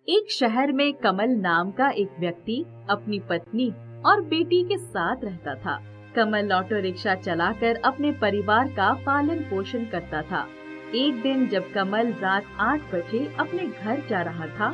एक शहर में कमल नाम का एक व्यक्ति अपनी पत्नी और बेटी के साथ रहता था। कमल ऑटो रिक्शा चलाकर अपने परिवार का पालन पोषण करता था। एक दिन जब कमल रात 8 बजे अपने घर जा रहा था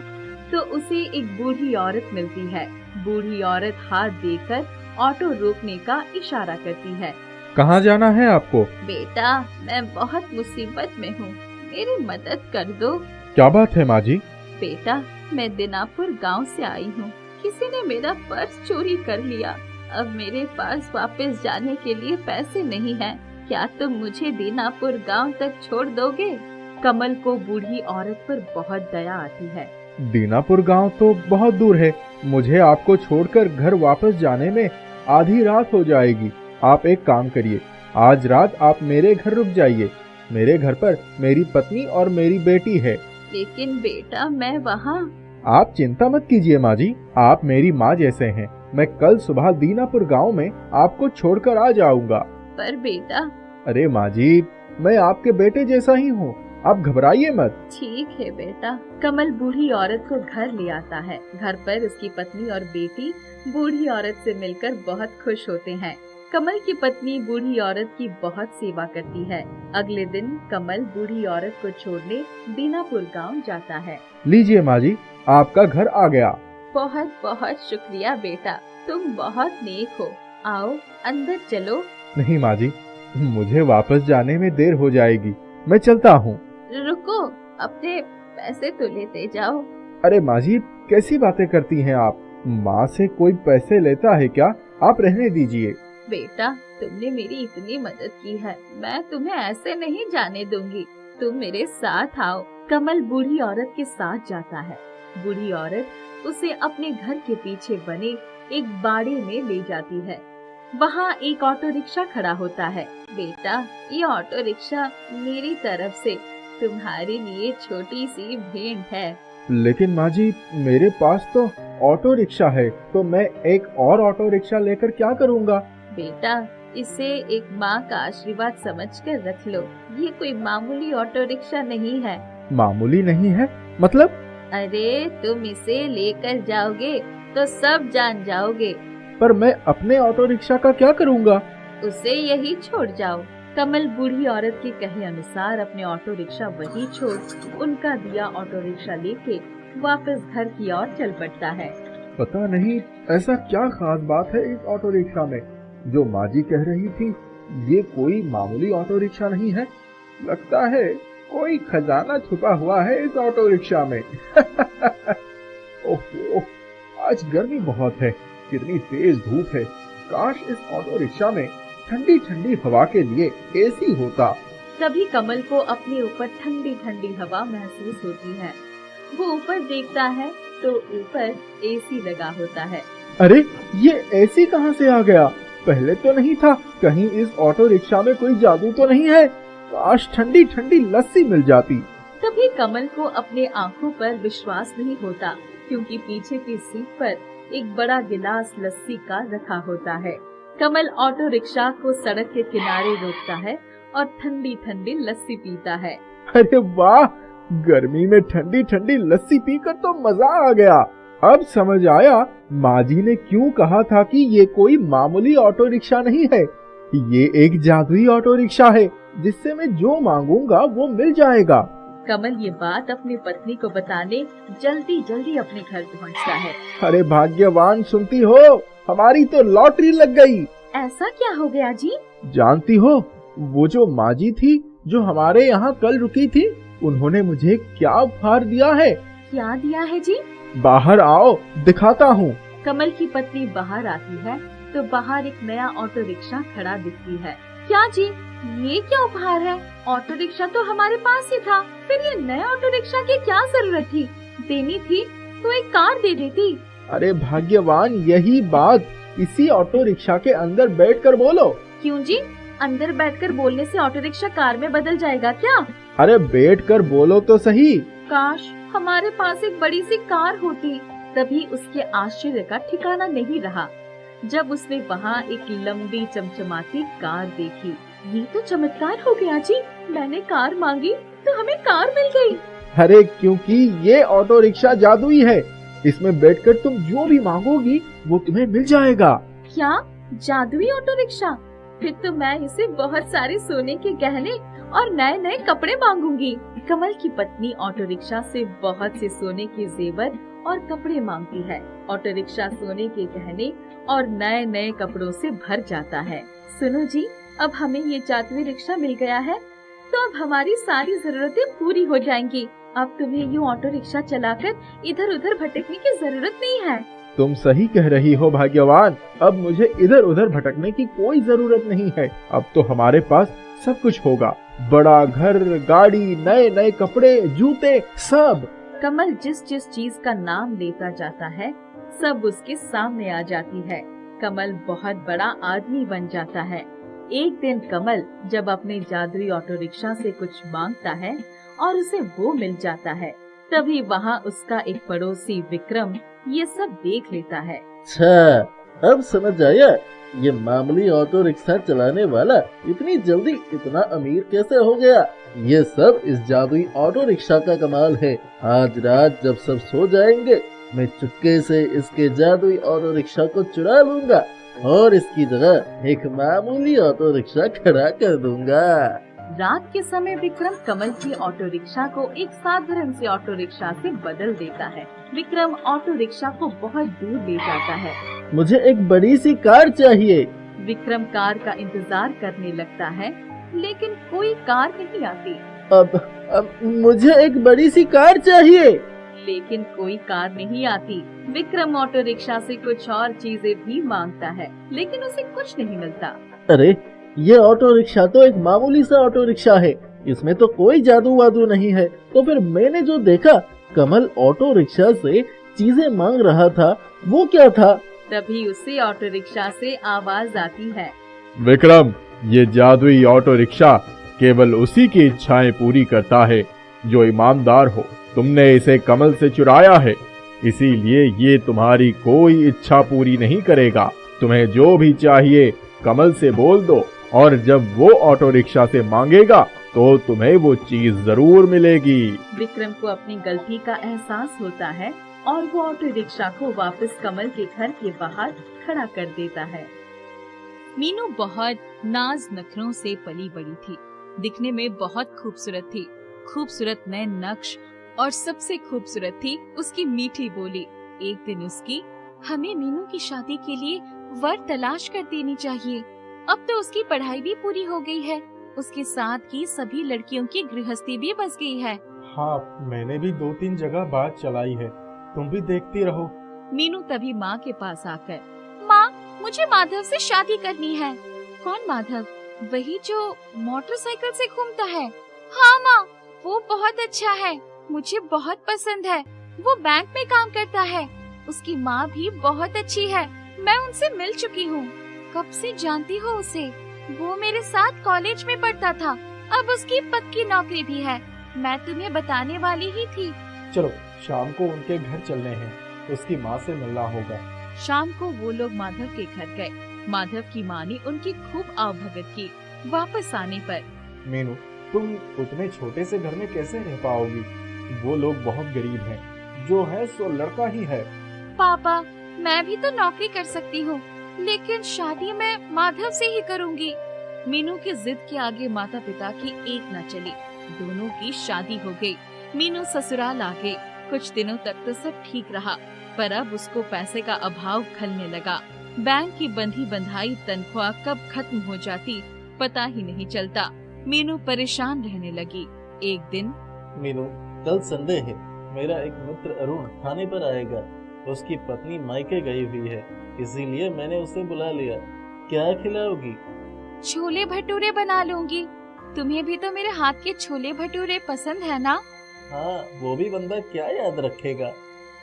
तो उसे एक बूढ़ी औरत मिलती है। बूढ़ी औरत हाथ देकर ऑटो रोकने का इशारा करती है। कहाँ जाना है आपको? बेटा, मैं बहुत मुसीबत में हूँ, मेरी मदद कर दो। क्या बात है माँ जी? बेटा, मैं दीनापुर गांव से आई हूँ। किसी ने मेरा पर्स चोरी कर लिया। अब मेरे पास वापस जाने के लिए पैसे नहीं हैं। क्या तुम मुझे दीनापुर गांव तक छोड़ दोगे? कमल को बूढ़ी औरत पर बहुत दया आती है। दीनापुर गांव तो बहुत दूर है। मुझे आपको छोड़कर घर वापस जाने में आधी रात हो जाएगी। आप एक काम करिए, आज रात आप मेरे घर रुक जाइए। मेरे घर पर मेरी पत्नी और मेरी बेटी है। लेकिन बेटा, मैं वहाँ। आप चिंता मत कीजिए माँ जी, आप मेरी माँ जैसे हैं। मैं कल सुबह दीनापुर गांव में आपको छोड़कर आ जाऊंगा। पर बेटा। अरे माँ जी, मैं आपके बेटे जैसा ही हूँ, आप घबराइए मत। ठीक है बेटा। कमल बूढ़ी औरत को घर ले आता है। घर पर उसकी पत्नी और बेटी बूढ़ी औरत से मिलकर बहुत खुश होते हैं। कमल की पत्नी बूढ़ी औरत की बहुत सेवा करती है। अगले दिन कमल बूढ़ी औरत को छोड़ने दीनापुर गांव जाता है। लीजिए माँ जी, आपका घर आ गया। बहुत बहुत शुक्रिया बेटा, तुम बहुत नेक हो। आओ अंदर चलो। नहीं माँ जी, मुझे वापस जाने में देर हो जाएगी, मैं चलता हूँ। रुको, अपने पैसे तो लेते जाओ। अरे माँ जी, कैसी बातें करती हैं आप? माँ से कोई पैसे लेता है क्या? आप रहने दीजिए। बेटा, तुमने मेरी इतनी मदद की है, मैं तुम्हें ऐसे नहीं जाने दूंगी। तुम मेरे साथ आओ। कमल बूढ़ी औरत के साथ जाता है। बूढ़ी औरत उसे अपने घर के पीछे बने एक बाड़े में ले जाती है। वहाँ एक ऑटो रिक्शा खड़ा होता है। बेटा, ये ऑटो रिक्शा मेरी तरफ से तुम्हारे लिए छोटी सी भेंट है। लेकिन माँ जी, मेरे पास तो ऑटो रिक्शा है, तो मैं एक और ऑटो रिक्शा लेकर क्या करूँगा? बेटा, इसे एक माँ का आशीर्वाद समझकर रख लो। ये कोई मामूली ऑटो रिक्शा नहीं है। मामूली नहीं है मतलब? अरे, तुम इसे लेकर जाओगे तो सब जान जाओगे। पर मैं अपने ऑटो रिक्शा का क्या करूँगा? उसे यही छोड़ जाओ। कमल बूढ़ी औरत के कहे अनुसार अपने ऑटो रिक्शा वही छोड़ उनका दिया ऑटो रिक्शा लेके वापस घर की ओर चल पड़ता है। पता नहीं ऐसा क्या खास बात है इस ऑटो रिक्शा में, जो माँ जी कह रही थी ये कोई मामूली ऑटो रिक्शा नहीं है। लगता है कोई खजाना छुपा हुआ है इस ऑटो रिक्शा में। ओहो, आज गर्मी बहुत है, कितनी तेज धूप है। काश इस ऑटो रिक्शा में ठंडी ठंडी हवा के लिए एसी होता। तभी कमल को अपने ऊपर ठंडी ठंडी हवा महसूस होती है। वो ऊपर देखता है तो ऊपर एसी लगा होता है। अरे, ये एसी कहाँ से आ गया? पहले तो नहीं था। कहीं इस ऑटो रिक्शा में कोई जादू तो नहीं है? काश ठंडी ठंडी लस्सी मिल जाती। तभी कमल को अपने आंखों पर विश्वास नहीं होता, क्योंकि पीछे की सीट पर एक बड़ा गिलास लस्सी का रखा होता है। कमल ऑटो रिक्शा को सड़क के किनारे रोकता है और ठंडी ठंडी लस्सी पीता है। अरे वाह, गर्मी में ठंडी ठंडी लस्सी पीकर तो मजा आ गया। अब समझ आया माँ जी ने क्यों कहा था कि ये कोई मामूली ऑटो रिक्शा नहीं है। ये एक जादुई ऑटो रिक्शा है, जिससे मैं जो मांगूंगा वो मिल जाएगा। कमल ये बात अपनी पत्नी को बताने जल्दी जल्दी अपने घर पहुँचता है। अरे भाग्यवान, सुनती हो, हमारी तो लॉटरी लग गई। ऐसा क्या हो गया जी? जानती हो, वो जो माँ जी थी जो हमारे यहाँ कल रुकी थी, उन्होंने मुझे क्या उपहार दिया है। क्या दिया है जी? बाहर आओ, दिखाता हूँ। कमल की पत्नी बाहर आती है तो बाहर एक नया ऑटो रिक्शा खड़ा दिखती है। क्या जी, ये क्या उपहार है? ऑटो रिक्शा तो हमारे पास ही था, फिर ये नया ऑटो रिक्शा की क्या जरूरत थी? देनी थी तो एक कार दे देती। अरे भाग्यवान, यही बात इसी ऑटो रिक्शा के अंदर बैठकर बोलो। क्यों जी, अंदर बैठकर बोलने से ऑटो रिक्शा कार में बदल जाएगा क्या? अरे बैठकर बोलो तो सही। काश हमारे पास एक बड़ी सी कार होती। तभी उसके आश्चर्य का ठिकाना नहीं रहा जब उसने वहाँ एक लंबी चमचमाती कार देखी। ये तो चमत्कार हो गया जी, मैंने कार मांगी तो हमें कार मिल गई। अरे क्योंकि ये ऑटो रिक्शा जादुई है, इसमें बैठकर तुम जो भी मांगोगी वो तुम्हें मिल जाएगा। क्या जादुई ऑटो रिक्शा? फिर तो मैं इसे बहुत सारे सोने के गहने और नए नए कपड़े मांगूंगी। कमल की पत्नी ऑटो रिक्शा से बहुत से सोने के जेवर और कपड़े मांगती है। ऑटो रिक्शा सोने के गहने और नए नए कपड़ों से भर जाता है। सुनो जी, अब हमें ये जादुई रिक्शा मिल गया है तो अब हमारी सारी जरूरतें पूरी हो जाएंगी। अब तुम्हें यूँ ऑटो रिक्शा चलाकर इधर उधर भटकने की जरूरत नहीं है। तुम सही कह रही हो भाग्यवान, अब मुझे इधर उधर भटकने की कोई जरूरत नहीं है। अब तो हमारे पास सब कुछ होगा, बड़ा घर, गाड़ी, नए नए कपड़े, जूते, सब। कमल जिस जिस चीज का नाम लेता जाता है सब उसके सामने आ जाती है। कमल बहुत बड़ा आदमी बन जाता है। एक दिन कमल जब अपने जादुई ऑटो रिक्शा से कुछ मांगता है और उसे वो मिल जाता है, तभी वहाँ उसका एक पड़ोसी विक्रम ये सब देख लेता है। अच्छा, अब समझ आया, ये मामूली ऑटो रिक्शा चलाने वाला इतनी जल्दी इतना अमीर कैसे हो गया। ये सब इस जादुई ऑटो रिक्शा का कमाल है। आज रात जब सब सो जाएंगे, मैं चुपके से इसके जादुई ऑटो रिक्शा को चुरा लूंगा और इसकी जगह एक मामूली ऑटो रिक्शा खड़ा कर दूंगा। रात के समय विक्रम कमल की ऑटो रिक्शा को एक साधारण से ऑटो रिक्शा से बदल देता है। विक्रम ऑटो रिक्शा को बहुत दूर ले जाता है। मुझे एक बड़ी सी कार चाहिए। विक्रम कार का इंतजार करने लगता है, लेकिन कोई कार नहीं आती। अब मुझे एक बड़ी सी कार चाहिए, लेकिन कोई कार नहीं आती। विक्रम ऑटो रिक्शा से कुछ और चीजें भी मांगता है, लेकिन उसे कुछ नहीं मिलता। अरे, ये ऑटो रिक्शा तो एक मामूली सा ऑटो रिक्शा है, इसमें तो कोई जादू वादू नहीं है। तो फिर मैंने जो देखा कमल ऑटो रिक्शा से चीजें मांग रहा था, वो क्या था? तभी उसे ऑटो रिक्शा से आवाज आती है, विक्रम, ये जादुई ऑटो रिक्शा केवल उसी की इच्छाएं पूरी करता है जो ईमानदार हो। तुमने इसे कमल से चुराया है, इसीलिए ये तुम्हारी कोई इच्छा पूरी नहीं करेगा। तुम्हें जो भी चाहिए कमल से बोल दो और जब वो ऑटो रिक्शा से मांगेगा तो तुम्हें वो चीज जरूर मिलेगी। विक्रम को अपनी गलती का एहसास होता है और वो ऑटो रिक्शा को वापस कमल के घर के बाहर खड़ा कर देता है। मीनू बहुत नाज नखरों से पली बड़ी थी, दिखने में बहुत खूबसूरत थी। खूबसूरत नए नक्श और सबसे खूबसूरत थी उसकी मीठी बोली। एक दिन उसकी, हमें मीनू की शादी के लिए वर तलाश कर देनी चाहिए। अब तो उसकी पढ़ाई भी पूरी हो गई है, उसके साथ की सभी लड़कियों की गृहस्थी भी बस गई है। हाँ, मैंने भी 2-3 जगह बात चलाई है, तुम भी देखती रहो। मीनू तभी माँ के पास आकर, माँ, मुझे माधव से शादी करनी है। कौन माधव? वही जो मोटरसाइकिल से घूमता है। हाँ माँ, वो बहुत अच्छा है, मुझे बहुत पसंद है। वो बैंक में काम करता है, उसकी माँ भी बहुत अच्छी है, मैं उनसे मिल चुकी हूँ। कब से जानती हो उसे? वो मेरे साथ कॉलेज में पढ़ता था, अब उसकी पक्की नौकरी भी है। मैं तुम्हें बताने वाली ही थी। चलो शाम को उनके घर चलने हैं, उसकी माँ से मिलना होगा। शाम को वो लोग माधव के घर गए। माधव की माँ ने उनकी खूब आवभगत की। वापस आने पर, मीनू, तुम उतने छोटे से घर में कैसे रह पाओगी? वो लोग बहुत गरीब हैं, जो है सो लड़का ही है। पापा, मैं भी तो नौकरी कर सकती हूँ, लेकिन शादी मैं माधव से ही करूँगी। मीनू की जिद के आगे माता पिता की एक न चली, दोनों की शादी हो गई। मीनू ससुराल आ गई। कुछ दिनों तक तो सब ठीक रहा, पर अब उसको पैसे का अभाव खलने लगा। बैंक की बंधी बंधाई तनख्वाह कब खत्म हो जाती पता ही नहीं चलता। मीनू परेशान रहने लगी। एक दिन, मीनू, कल संडे है, मेरा एक मित्र अरुण खाने पर आएगा। उसकी पत्नी मायके गई हुई है, इसीलिए मैंने उसे बुला लिया। क्या खिलाओगी? छोले भटूरे बना लूंगी। तुम्हें भी तो मेरे हाथ के छोले भटूरे पसंद है ना? हाँ, वो भी बंदा क्या याद रखेगा।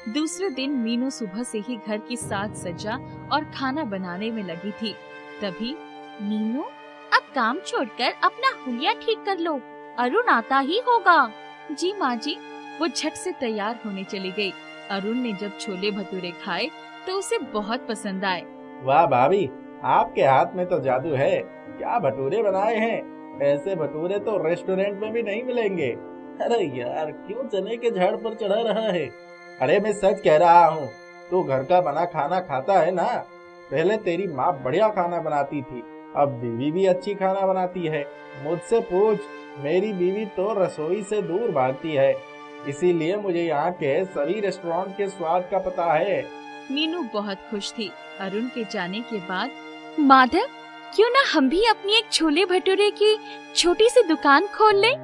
दूसरे दिन मीनू सुबह से ही घर की साज सज्जा और खाना बनाने में लगी थी। तभी, मीनू, अब काम छोड़कर अपना हुलिया ठीक कर लो, अरुण आता ही होगा। जी माँ जी। वो झट से तैयार होने चली गई। अरुण ने जब छोले भटूरे खाए तो उसे बहुत पसंद आए। वाह भाभी, आपके हाथ में तो जादू है। क्या भटूरे बनाए हैं, ऐसे भटूरे तो रेस्टोरेंट में भी नहीं मिलेंगे। अरे यार, क्यों चने के झाड़ पर चढ़ा रहा है? अरे मैं सच कह रहा हूँ, तू घर का बना खाना खाता है ना। पहले तेरी माँ बढ़िया खाना बनाती थी, अब बीवी भी अच्छी खाना बनाती है। मुझसे पूछ, मेरी बीवी तो रसोई से दूर भागती है, इसीलिए मुझे यहाँ के सभी रेस्टोरेंट के स्वाद का पता है। मीनू बहुत खुश थी। अरुण के जाने के बाद, माधव, क्यों ना हम भी अपनी एक छोले भटूरे की छोटी सी दुकान खोल लें?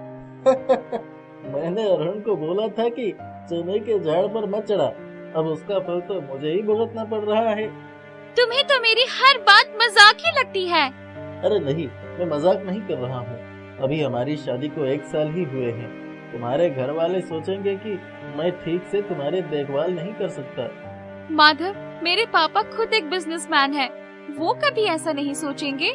मैंने अरुण को बोला था कि चने के झाड़ पर मत चढ़ा, अब उसका फल तो मुझे ही भुगतना पड़ रहा है। तुम्हें तो मेरी हर बात मजाक ही लगती है। अरे नहीं, मैं मजाक नहीं कर रहा हूँ। अभी हमारी शादी को 1 साल ही हुए हैं। तुम्हारे घर वाले सोचेंगे कि मैं ठीक से तुम्हारी देखभाल नहीं कर सकता। माधव, मेरे पापा खुद एक बिजनेसमैन है, वो कभी ऐसा नहीं सोचेंगे।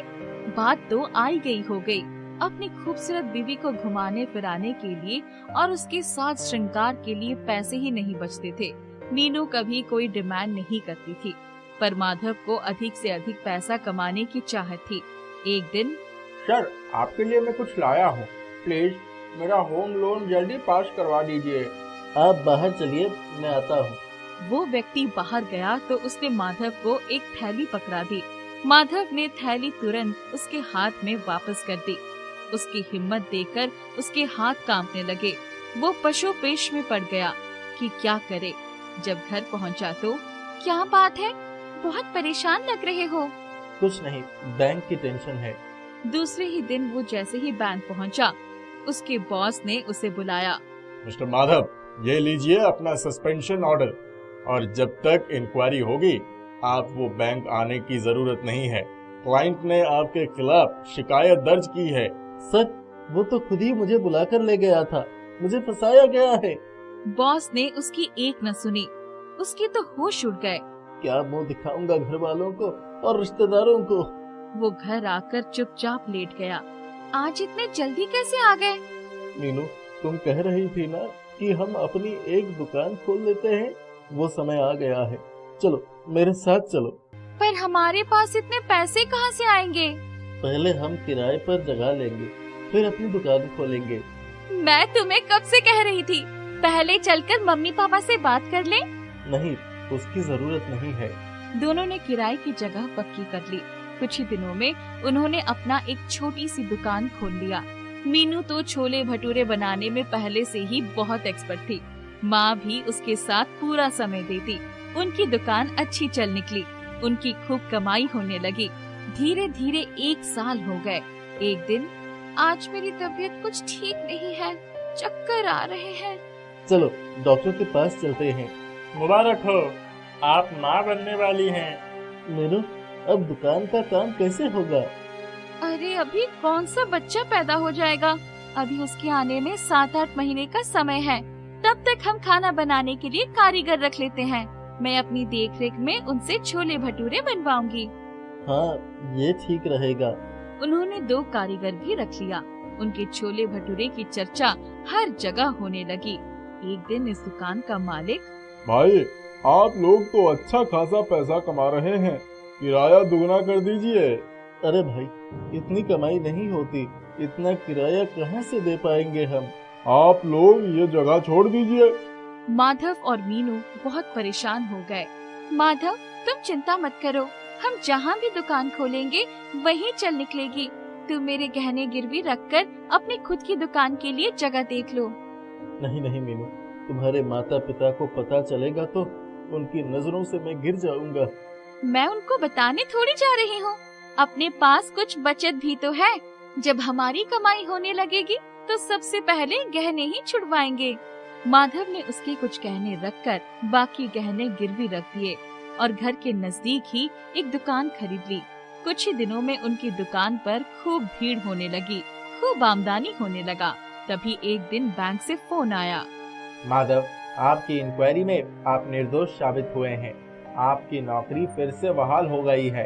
बात तो आई गई हो गई। अपनी खूबसूरत बीवी को घुमाने फिराने के लिए और उसके साथ श्रृंगार के लिए पैसे ही नहीं बचते थे। मीनू कभी कोई डिमांड नहीं करती थी, पर माधव को अधिक से अधिक पैसा कमाने की चाहत थी। एक दिन, सर, आपके लिए मैं कुछ लाया हूँ, प्लीज मेरा होम लोन जल्दी पास करवा दीजिए। आप बाहर चलिए, मैं आता हूँ। वो व्यक्ति बाहर गया तो उसने माधव को एक थैली पकड़ा दी। माधव ने थैली तुरंत उसके हाथ में वापस कर दी। उसकी हिम्मत देखकर उसके हाथ कांपने लगे। वो पशुपेश में पड़ गया कि क्या करे। जब घर पहुंचा तो, क्या बात है, बहुत परेशान लग रहे हो? कुछ नहीं, बैंक की टेंशन है। दूसरे ही दिन वो जैसे ही बैंक पहुंचा, उसके बॉस ने उसे बुलाया। मिस्टर माधव, ये लीजिए अपना सस्पेंशन ऑर्डर, और जब तक इंक्वायरी होगी आप वो बैंक आने की जरूरत नहीं है। क्लाइंट ने आपके खिलाफ शिकायत दर्ज की है। सर, वो तो खुद ही मुझे बुलाकर ले गया था, मुझे फंसाया गया है। बॉस ने उसकी एक न सुनी, उसके तो होश उड़ गए। क्या मुंह दिखाऊंगा घर वालों को और रिश्तेदारों को। वो घर आकर चुपचाप लेट गया। आज इतने जल्दी कैसे आ गए? मीनू, तुम कह रही थी ना कि हम अपनी एक दुकान खोल लेते हैं, वो समय आ गया है। चलो मेरे साथ चलो। पर हमारे पास इतने पैसे कहाँ से आएंगे? पहले हम किराए पर जगह लेंगे, फिर अपनी दुकान खोलेंगे। मैं तुम्हें कब से कह रही थी, पहले चलकर मम्मी पापा से बात कर ले। नहीं, उसकी जरूरत नहीं है। दोनों ने किराए की जगह पक्की कर ली। कुछ ही दिनों में उन्होंने अपना एक छोटी सी दुकान खोल लिया। मीनू तो छोले भटूरे बनाने में पहले से ही बहुत एक्सपर्ट थी। माँ भी उसके साथ पूरा समय देती। उनकी दुकान अच्छी चल निकली। उनकी खूब कमाई होने लगी। धीरे धीरे 1 साल हो गए। एक दिन, आज मेरी तबीयत कुछ ठीक नहीं है, चक्कर आ रहे हैं। चलो डॉक्टर के पास चलते हैं। मुबारक हो, आप माँ बनने वाली हैं। मीनू, अब दुकान का काम कैसे होगा? अरे अभी कौन सा बच्चा पैदा हो जाएगा, अभी उसके आने में 7-8 महीने का समय है। तब तक हम खाना बनाने के लिए कारीगर रख लेते हैं। मैं अपनी देखरेख में उनसे छोले भटूरे बनवाऊंगी। हाँ, ये ठीक रहेगा। उन्होंने 2 कारीगर भी रख लिया। उनके छोले भटूरे की चर्चा हर जगह होने लगी। एक दिन इस दुकान का मालिक, भाई, आप लोग तो अच्छा खासा पैसा कमा रहे हैं, किराया दुगना कर दीजिए। अरे भाई, इतनी कमाई नहीं होती, इतना किराया कहाँ से दे पाएंगे हम। आप लोग ये जगह छोड़ दीजिए। माधव और मीनू बहुत परेशान हो गए। माधव, तुम चिंता मत करो, हम जहाँ भी दुकान खोलेंगे वहीं चल निकलेगी। तुम मेरे गहने गिरवी रखकर अपनी खुद की दुकान के लिए जगह देख लो। नहीं नहीं मीनू, तुम्हारे माता पिता को पता चलेगा तो उनकी नजरों से मैं गिर जाऊंगा। मैं उनको बताने थोड़ी जा रही हूँ, अपने पास कुछ बचत भी तो है। जब हमारी कमाई होने लगेगी तो सबसे पहले गहने ही छुड़वाएंगे। माधव ने उसके कुछ गहने रखकर बाकी गहने गिरवी रख दिए और घर के नजदीक ही एक दुकान खरीद ली। कुछ ही दिनों में उनकी दुकान पर खूब भीड़ होने लगी, खूब आमदनी होने लगा। तभी एक दिन बैंक से फोन आया। माधव, आपकी इंक्वायरी में आप निर्दोष साबित हुए हैं। आपकी नौकरी फिर से बहाल हो गई है।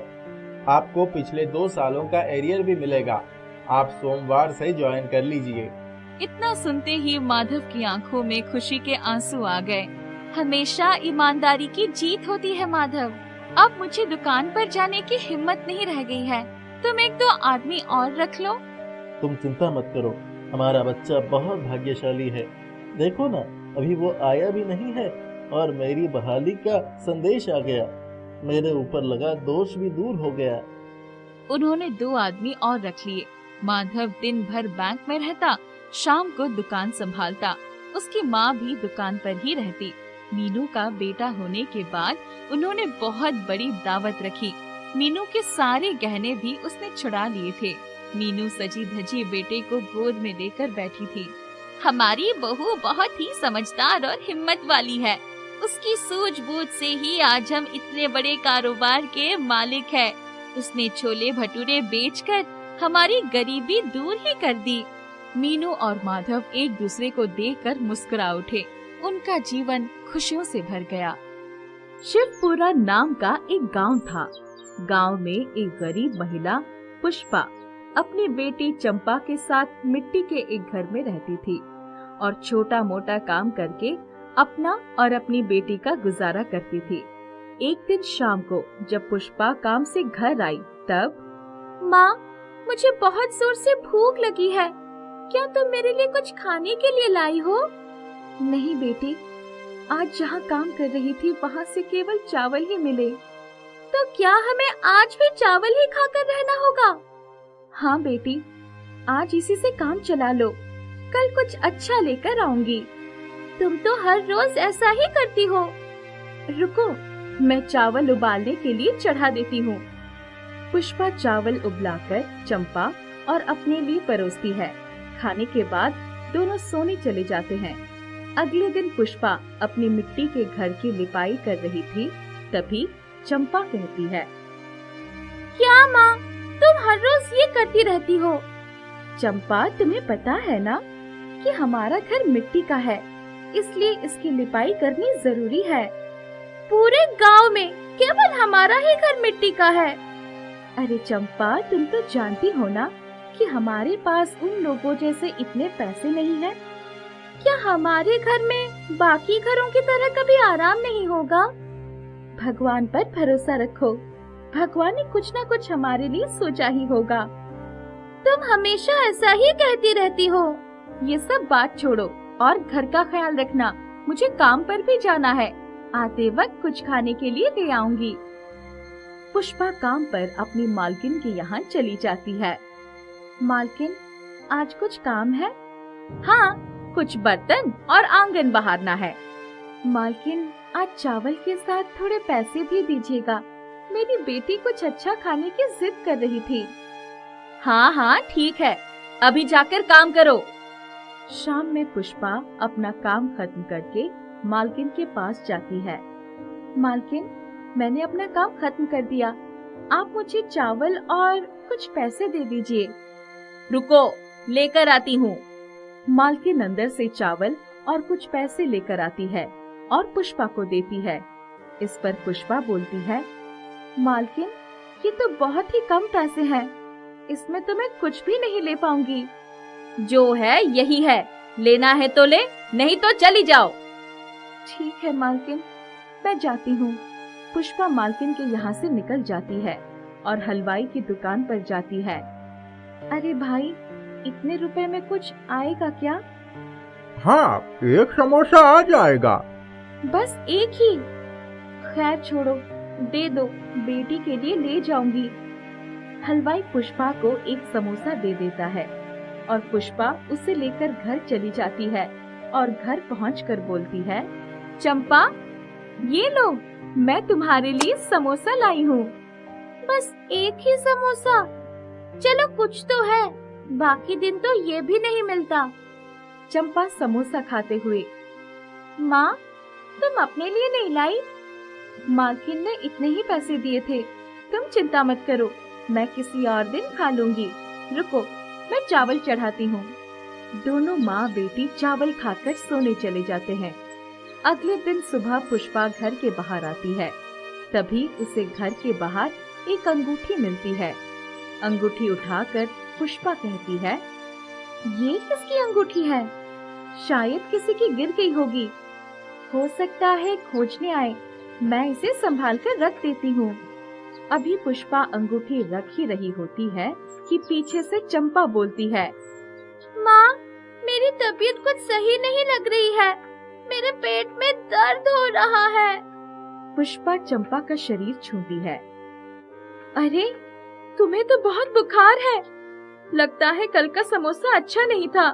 आपको पिछले 2 सालों का एरियर भी मिलेगा। आप सोमवार से ज्वाइन कर लीजिए। इतना सुनते ही माधव की आंखों में खुशी के आंसू आ गए। हमेशा ईमानदारी की जीत होती है माधव। अब मुझे दुकान पर जाने की हिम्मत नहीं रह गई है। तुम 1-2 आदमी और रख लो। तुम चिंता मत करो, हमारा बच्चा बहुत भाग्यशाली है। देखो ना, अभी वो आया भी नहीं है और मेरी बहाली का संदेश आ गया। मेरे ऊपर लगा दोष भी दूर हो गया। उन्होंने 2 आदमी और रख लिए। माधव दिन भर बैंक में रहता, शाम को दुकान संभालता। उसकी माँ भी दुकान पर ही रहती। मीनू का बेटा होने के बाद उन्होंने बहुत बड़ी दावत रखी। मीनू के सारे गहने भी उसने छुड़ा लिए थे। मीनू सजी धजी बेटे को गोद में लेकर बैठी थी। हमारी बहू बहुत ही समझदार और हिम्मत वाली है। उसकी सूझबूझ से ही आज हम इतने बड़े कारोबार के मालिक हैं। उसने छोले भटूरे बेचकर हमारी गरीबी दूर ही कर दी। मीनू और माधव एक दूसरे को देखकर मुस्कुरा उठे। उनका जीवन खुशियों से भर गया। शिवपुरा नाम का एक गांव था। गांव में एक गरीब महिला पुष्पा अपनी बेटी चंपा के साथ मिट्टी के एक घर में रहती थी और छोटा मोटा काम करके अपना और अपनी बेटी का गुजारा करती थी। एक दिन शाम को जब पुष्पा काम से घर आई तब, माँ, मुझे बहुत जोर से भूख लगी है, क्या तुम मेरे लिए कुछ खाने के लिए लाई हो? नहीं बेटी, आज जहाँ काम कर रही थी वहाँ से केवल चावल ही मिले। तो क्या हमें आज भी चावल ही खाकर रहना होगा? हाँ बेटी, आज इसी से काम चला लो, कल कुछ अच्छा लेकर आऊंगी। तुम तो हर रोज ऐसा ही करती हो। रुको, मैं चावल उबालने के लिए चढ़ा देती हूँ। पुष्पा चावल उबलाकर चंपा और अपने लिए परोसती है। खाने के बाद दोनों सोने चले जाते हैं। अगले दिन पुष्पा अपनी मिट्टी के घर की लिपाई कर रही थी, तभी चंपा कहती है, क्या माँ, तुम हर रोज ये करती रहती हो? चंपा, तुम्हें पता है ना कि हमारा घर मिट्टी का है, इसलिए इसकी लिपाई करनी जरूरी है। पूरे गांव में केवल हमारा ही घर मिट्टी का है। अरे चंपा, तुम तो जानती हो ना कि हमारे पास उन लोगों जैसे इतने पैसे नहीं है। क्या हमारे घर में बाकी घरों की तरह कभी आराम नहीं होगा? भगवान पर भरोसा रखो, भगवान ने कुछ न कुछ हमारे लिए सोचा ही होगा। तुम हमेशा ऐसा ही कहती रहती हो। ये सब बात छोड़ो और घर का ख्याल रखना। मुझे काम पर भी जाना है, आते वक्त कुछ खाने के लिए ले आऊंगी। पुष्पा काम पर अपनी मालकिन के यहाँ चली जाती है। मालकिन, आज कुछ काम है? हाँ, कुछ बर्तन और आंगन बहारना है। मालकिन, आज चावल के साथ थोड़े पैसे भी दीजिएगा, मेरी बेटी कुछ अच्छा खाने की जिद कर रही थी। हाँ हाँ ठीक है, अभी जाकर काम करो। शाम में पुष्पा अपना काम खत्म करके मालकिन के पास जाती है। मालकिन, मैंने अपना काम खत्म कर दिया, आप मुझे चावल और कुछ पैसे दे दीजिए। रुको, लेकर आती हूँ। मालकिन अंदर से चावल और कुछ पैसे लेकर आती है और पुष्पा को देती है। इस पर पुष्पा बोलती है, मालकिन, ये तो बहुत ही कम पैसे हैं, इसमें तो मैं कुछ भी नहीं ले पाऊंगी। जो है यही है, लेना है तो ले, नहीं तो चली जाओ। ठीक है मालकिन, मैं जाती हूँ। पुष्पा मालकिन के यहाँ से निकल जाती है और हलवाई की दुकान पर जाती है। अरे भाई, इतने रुपए में कुछ आएगा क्या? हाँ, एक समोसा आ जाएगा। बस एक ही? खैर छोड़ो, दे दो, बेटी के लिए ले जाऊंगी। हलवाई पुष्पा को एक समोसा दे देता है और पुष्पा उसे लेकर घर चली जाती है और घर पहुंचकर बोलती है, चंपा, ये लो, मैं तुम्हारे लिए समोसा लाई हूँ। बस एक ही समोसा? चलो कुछ तो है, बाकी दिन तो ये भी नहीं मिलता। चंपा समोसा खाते हुए, माँ, तुम अपने लिए नहीं लाई? मालकिन ने इतने ही पैसे दिए थे, तुम चिंता मत करो, मैं किसी और दिन खा लूंगी। रुको, मैं चावल चढ़ाती हूँ। दोनों माँ बेटी चावल खाकर सोने चले जाते हैं। अगले दिन सुबह पुष्पा घर के बाहर आती है, तभी उसे घर के बाहर एक अंगूठी मिलती है। अंगूठी उठाकर पुष्पा कहती है, ये किसकी अंगूठी है? शायद किसी की गिर गई होगी, हो सकता है खोजने आए, मैं इसे संभाल कर रख देती हूँ। अभी पुष्पा अंगूठी रख ही रही होती है कि पीछे से चंपा बोलती है, माँ, मेरी तबीयत कुछ सही नहीं लग रही है। मेरे पेट में दर्द हो रहा है। पुष्पा चंपा का शरीर छूती है। अरे, तुम्हें तो बहुत बुखार है। लगता है कल का समोसा अच्छा नहीं था।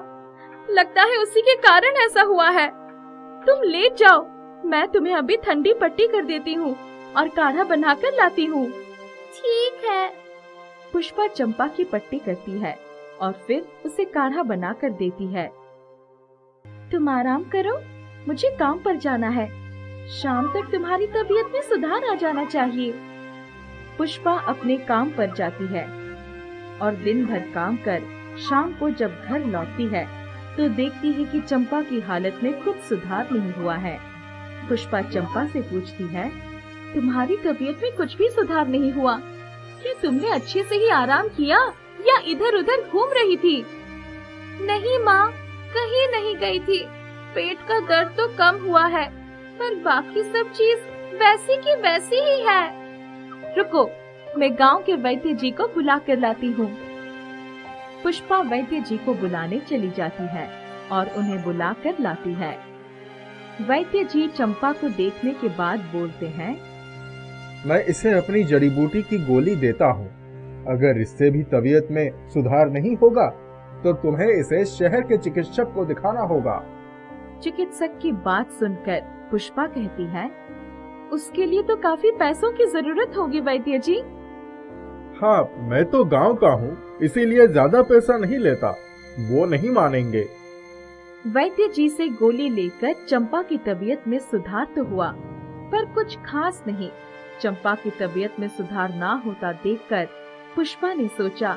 लगता है उसी के कारण ऐसा हुआ है। तुम लेट जाओ, मैं तुम्हें अभी ठंडी पट्टी कर देती हूँ और काढ़ा बनाकर लाती हूँ। ठीक है। पुष्पा चंपा की पट्टी करती है और फिर उसे काढ़ा बनाकर देती है। तुम आराम करो, मुझे काम पर जाना है। शाम तक तुम्हारी तबीयत में सुधार आ जाना चाहिए। पुष्पा अपने काम पर जाती है और दिन भर काम कर शाम को जब घर लौटती है तो देखती है कि चंपा की हालत में कुछ सुधार नहीं हुआ है। पुष्पा चंपा से पूछती है, तुम्हारी तबीयत में कुछ भी सुधार नहीं हुआ? क्या तुमने अच्छे से ही आराम किया या इधर उधर घूम रही थी? नहीं माँ, कहीं नहीं गई थी। पेट का दर्द तो कम हुआ है, पर बाकी सब चीज वैसी की वैसी ही है। रुको, मैं गांव के वैद्य जी को बुला कर लाती हूँ। पुष्पा वैद्य जी को बुलाने चली जाती है और उन्हें बुला कर लाती है। वैद्य जी चंपा को देखने के बाद बोलते हैं, मैं इसे अपनी जड़ी बूटी की गोली देता हूँ। अगर इससे भी तबीयत में सुधार नहीं होगा तो तुम्हें इसे शहर के चिकित्सक को दिखाना होगा। चिकित्सक की बात सुनकर पुष्पा कहती है, उसके लिए तो काफी पैसों की जरूरत होगी वैद्य जी। हाँ, मैं तो गांव का हूँ, इसीलिए ज्यादा पैसा नहीं लेता। वो नहीं मानेंगे। वैद्य जी से गोली लेकर चंपा की तबीयत में सुधार तो हुआ, पर कुछ खास नहीं। चंपा की तबीयत में सुधार ना होता देखकर पुष्पा ने सोचा,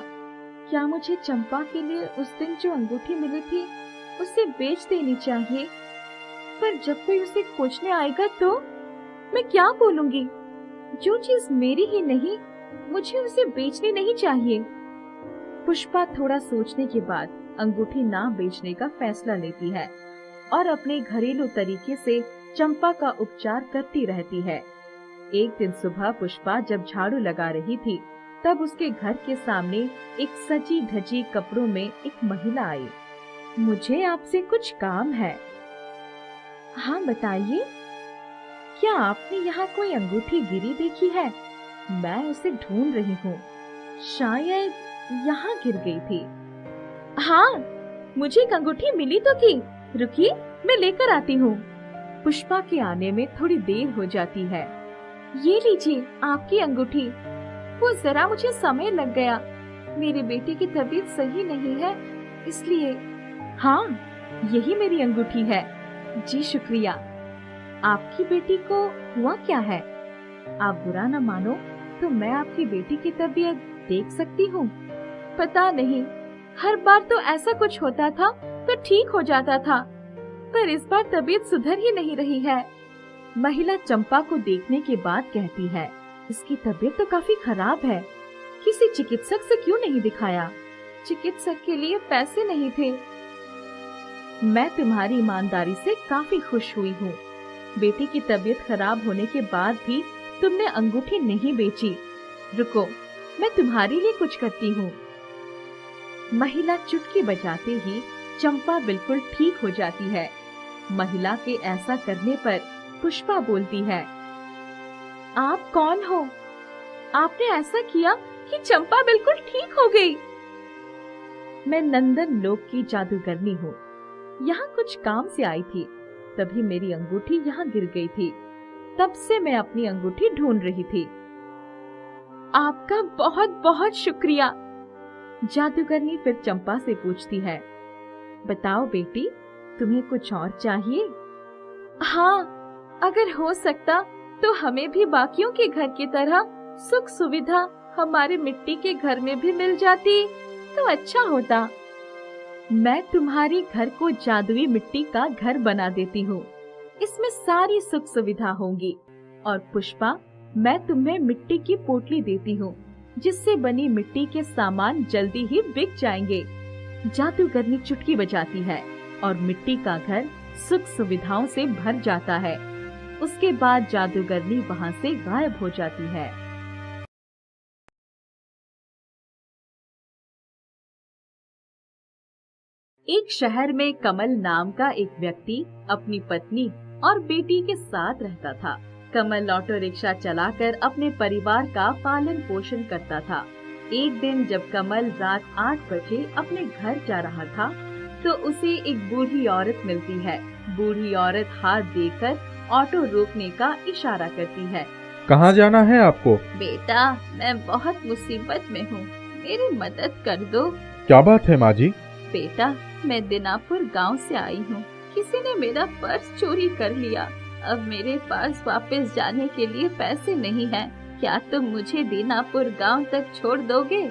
क्या मुझे चंपा के लिए उस दिन जो अंगूठी मिली थी उसे बेच देनी चाहिए? पर जब कोई उसे खोजने आएगा तो मैं क्या बोलूंगी? जो चीज मेरी ही नहीं, मुझे उसे बेचनी नहीं चाहिए। पुष्पा थोड़ा सोचने के बाद अंगूठी ना बेचने का फैसला लेती है और अपने घरेलू तरीके से चंपा का उपचार करती रहती है। एक दिन सुबह पुष्पा जब झाड़ू लगा रही थी तब उसके घर के सामने एक सजी धजी कपड़ों में एक महिला आई। मुझे आपसे कुछ काम है। हाँ बताइए। क्या आपने यहाँ कोई अंगूठी गिरी देखी है? मैं उसे ढूंढ रही हूँ, शायद यहाँ गिर गई थी। हाँ, मुझे एक अंगूठी मिली तो थी। रुकिए, मैं लेकर आती हूँ। पुष्पा के आने में थोड़ी देर हो जाती है। ये लीजिए आपकी अंगूठी। वो जरा मुझे समय लग गया, मेरे बेटे की तबीयत सही नहीं है इसलिए। हाँ, यही मेरी अंगूठी है। जी शुक्रिया। आपकी बेटी को हुआ क्या है? आप बुरा न मानो तो मैं आपकी बेटी की तबीयत देख सकती हूँ? पता नहीं, हर बार तो ऐसा कुछ होता था तो ठीक हो जाता था, पर इस बार तबीयत सुधर ही नहीं रही है। महिला चंपा को देखने के बाद कहती है, इसकी तबीयत तो काफी खराब है। किसी चिकित्सक से क्यों नहीं दिखाया? चिकित्सक के लिए पैसे नहीं थे। मैं तुम्हारी ईमानदारी से काफी खुश हुई हूँ। बेटी की तबीयत खराब होने के बाद भी तुमने अंगूठी नहीं बेची। रुको, मैं तुम्हारे लिए कुछ करती हूँ। महिला चुटकी बजाते ही चंपा बिल्कुल ठीक हो जाती है। महिला के ऐसा करने पर पुष्पा बोलती है, आप कौन हो? आपने ऐसा किया कि चंपा बिल्कुल ठीक हो गई। मैं नंदन लोक की जादूगरनी हूँ। यहाँ कुछ काम से आई थी, तभी मेरी अंगूठी यहाँ गिर गई थी। तब से मैं अपनी अंगूठी ढूंढ रही थी। आपका बहुत बहुत शुक्रिया। जादूगरनी फिर चंपा से पूछती है, बताओ बेटी, तुम्हें कुछ और चाहिए? हाँ, अगर हो सकता तो हमें भी बाकियों के घर की तरह सुख सुविधा हमारे मिट्टी के घर में भी मिल जाती तो अच्छा होता। मैं तुम्हारी घर को जादुई मिट्टी का घर बना देती हूँ। इसमें सारी सुख सुविधा होंगी। और पुष्पा, मैं तुम्हें मिट्टी की पोटली देती हूँ, जिससे बनी मिट्टी के सामान जल्दी ही बिक जाएंगे। जादूगरनी चुटकी बजाती है और मिट्टी का घर सुख सुविधाओं से भर जाता है। उसके बाद जादूगरनी वहाँ से गायब हो जाती है। एक शहर में कमल नाम का एक व्यक्ति अपनी पत्नी और बेटी के साथ रहता था। कमल ऑटो रिक्शा चलाकर अपने परिवार का पालन पोषण करता था। एक दिन जब कमल रात 8 बजे अपने घर जा रहा था तो उसे एक बूढ़ी औरत मिलती है। बूढ़ी औरत हाथ देकर ऑटो रोकने का इशारा करती है। कहाँ जाना है आपको? बेटा, मैं बहुत मुसीबत में हूँ, मेरी मदद कर दो। क्या बात है माँ जी? बेटा, मैं दीनापुर गांव से आई हूँ। किसी ने मेरा पर्स चोरी कर लिया। अब मेरे पास वापस जाने के लिए पैसे नहीं हैं। क्या तुम मुझे दीनापुर गांव तक छोड़ दोगे?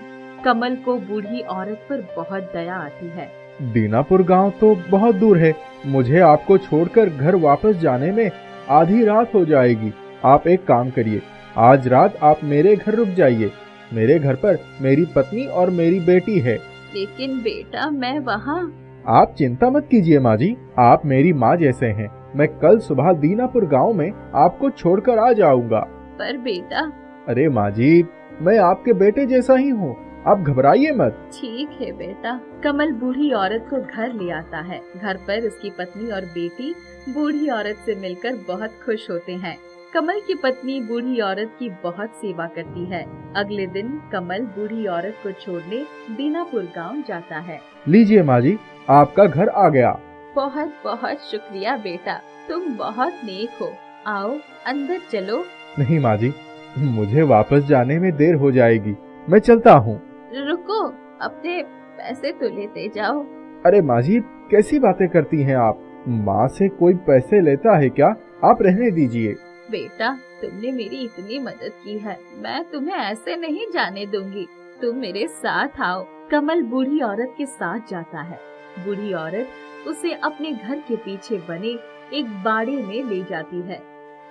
कमल को बूढ़ी औरत पर बहुत दया आती है। दीनापुर गांव तो बहुत दूर है, मुझे आपको छोड़कर घर वापस जाने में आधी रात हो जाएगी। आप एक काम करिए, आज रात आप मेरे घर रुक जाइए। मेरे घर पर मेरी पत्नी और मेरी बेटी है। लेकिन बेटा, मैं वहाँ। आप चिंता मत कीजिए माँ जी, आप मेरी माँ जैसे हैं। मैं कल सुबह दीनापुर गांव में आपको छोड़कर आ जाऊंगा। पर बेटा। अरे माँ जी, मैं आपके बेटे जैसा ही हूँ, आप घबराइए मत। ठीक है बेटा। कमल बूढ़ी औरत को घर ले आता है। घर पर उसकी पत्नी और बेटी बूढ़ी औरत से मिलकर बहुत खुश होते हैं। कमल की पत्नी बूढ़ी औरत की बहुत सेवा करती है। अगले दिन कमल बूढ़ी औरत को छोड़ने दीनापुर गांव जाता है। लीजिए माँ जी, आपका घर आ गया। बहुत बहुत शुक्रिया बेटा, तुम बहुत नेक हो। आओ अंदर चलो। नहीं माँ जी, मुझे वापस जाने में देर हो जाएगी, मैं चलता हूँ। रुको, अपने पैसे तो लेते जाओ। अरे माँ जी, कैसी बातें करती हैं आप? माँ से कोई पैसे लेता है क्या? आप रहने दीजिए। बेटा, तुमने मेरी इतनी मदद की है, मैं तुम्हें ऐसे नहीं जाने दूंगी। तुम मेरे साथ आओ। कमल बूढ़ी औरत के साथ जाता है। बूढ़ी औरत उसे अपने घर के पीछे बने एक बाड़े में ले जाती है।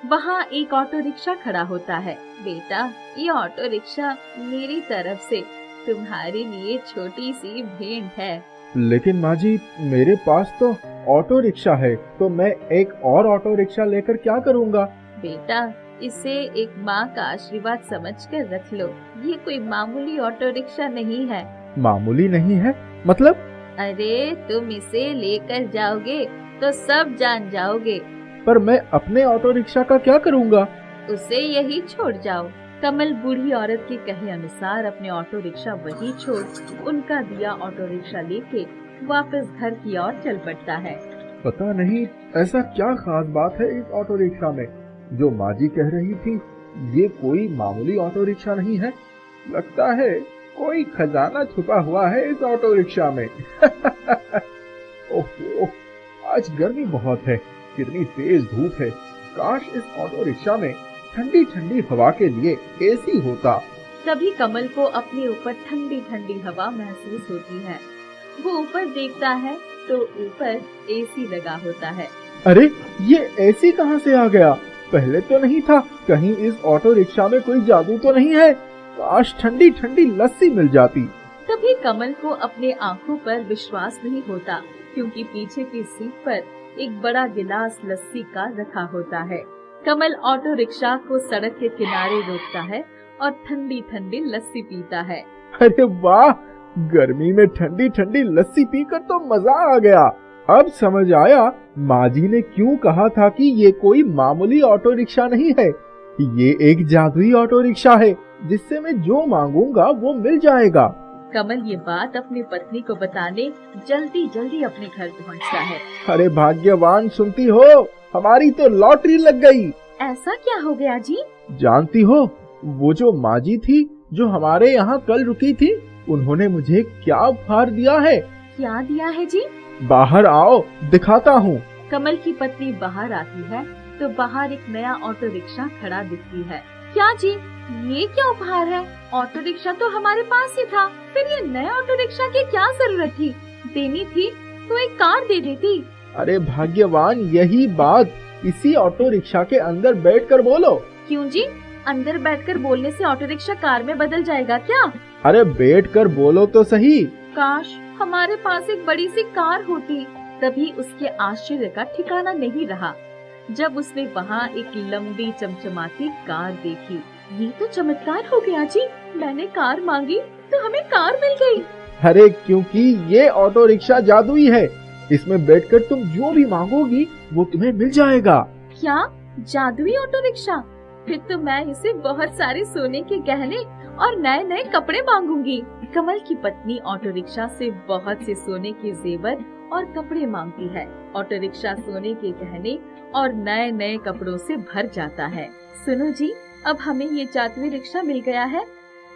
वहाँ एक ऑटो रिक्शा खड़ा होता है। बेटा, ये ऑटो रिक्शा मेरी तरफ से तुम्हारे लिए छोटी सी भेंट है। लेकिन माँ जी, मेरे पास तो ऑटो रिक्शा है, तो मैं एक और ऑटो रिक्शा लेकर क्या करूँगा? बेटा, इसे एक माँ का आशीर्वाद समझकर रख लो। ये कोई मामूली ऑटो रिक्शा नहीं है। मामूली नहीं है मतलब? अरे, तुम इसे लेकर जाओगे तो सब जान जाओगे। पर मैं अपने ऑटो रिक्शा का क्या करूँगा? उसे यही छोड़ जाओ। कमल बूढ़ी औरत के कहे अनुसार अपने ऑटो रिक्शा वही छोड़ उनका दिया ऑटो रिक्शा लेके वापस घर की ओर चल पड़ता है। पता नहीं ऐसा क्या खास बात है इस ऑटो रिक्शा में जो माँ जी कह रही थी। ये कोई मामूली ऑटो रिक्शा नहीं है, लगता है कोई खजाना छुपा हुआ है इस ऑटो रिक्शा में। ओहो, आज गर्मी बहुत है, कितनी तेज धूप है। काश इस ऑटो रिक्शा में ठंडी ठंडी हवा के लिए एसी होता। तभी कमल को अपने ऊपर ठंडी ठंडी हवा महसूस होती है। वो ऊपर देखता है तो ऊपर एसी लगा होता है। अरे, ये एसी कहाँ से आ गया? पहले तो नहीं था। कहीं इस ऑटो रिक्शा में कोई जादू तो नहीं है? काश ठंडी ठंडी लस्सी मिल जाती। तभी कमल को अपने आंखों पर विश्वास नहीं होता, क्योंकि पीछे की सीट पर एक बड़ा गिलास लस्सी का रखा होता है। कमल ऑटो रिक्शा को सड़क के किनारे रोकता है और ठंडी ठंडी लस्सी पीता है। अरे वाह, गर्मी में ठंडी ठंडी लस्सी पीकर तो मजा आ गया। अब समझ आया माँ जी ने क्यों कहा था कि ये कोई मामूली ऑटो रिक्शा नहीं है। ये एक जादुई ऑटो रिक्शा है जिससे मैं जो मांगूंगा वो मिल जाएगा। कमल ये बात अपनी पत्नी को बताने जल्दी जल्दी अपने घर पहुंचता है। अरे भाग्यवान, सुनती हो, हमारी तो लॉटरी लग गई। ऐसा क्या हो गया जी? जानती हो, वो जो माँ जी थी जो हमारे यहाँ कल रुकी थी, उन्होंने मुझे क्या उपहार दिया है। क्या दिया है जी? बाहर आओ, दिखाता हूँ। कमल की पत्नी बाहर आती है तो बाहर एक नया ऑटो रिक्शा खड़ा दिखती है। क्या जी, ये क्या उपहार है? ऑटो रिक्शा तो हमारे पास ही था, फिर ये नया ऑटो रिक्शा की क्या जरूरत थी? देनी थी तो एक कार दे देती। अरे भाग्यवान, यही बात इसी ऑटो रिक्शा के अंदर बैठकर बोलो। क्यों जी, अंदर बैठकर बोलने से ऑटो रिक्शा कार में बदल जाएगा क्या? अरे बैठकर बोलो तो सही। काश हमारे पास एक बड़ी सी कार होती। तभी उसके आश्चर्य का ठिकाना नहीं रहा जब उसने वहाँ एक लंबी चमचमाती कार देखी। ये तो चमत्कार हो गया जी, मैंने कार मांगी तो हमें कार मिल गई। अरे क्योंकि ये ऑटो रिक्शा जादुई है, इसमें बैठकर तुम जो भी मांगोगी वो तुम्हें मिल जाएगा। क्या जादुई ऑटो रिक्शा? फिर तो मैं इसे बहुत सारे सोने के गहने और नए नए कपड़े मांगूंगी। कमल की पत्नी ऑटो रिक्शा से बहुत से सोने के जेवर और कपड़े मांगती है। ऑटो रिक्शा सोने के गहने और नए नए कपड़ों से भर जाता है। सुनो जी, अब हमें ये जादुई रिक्शा मिल गया है,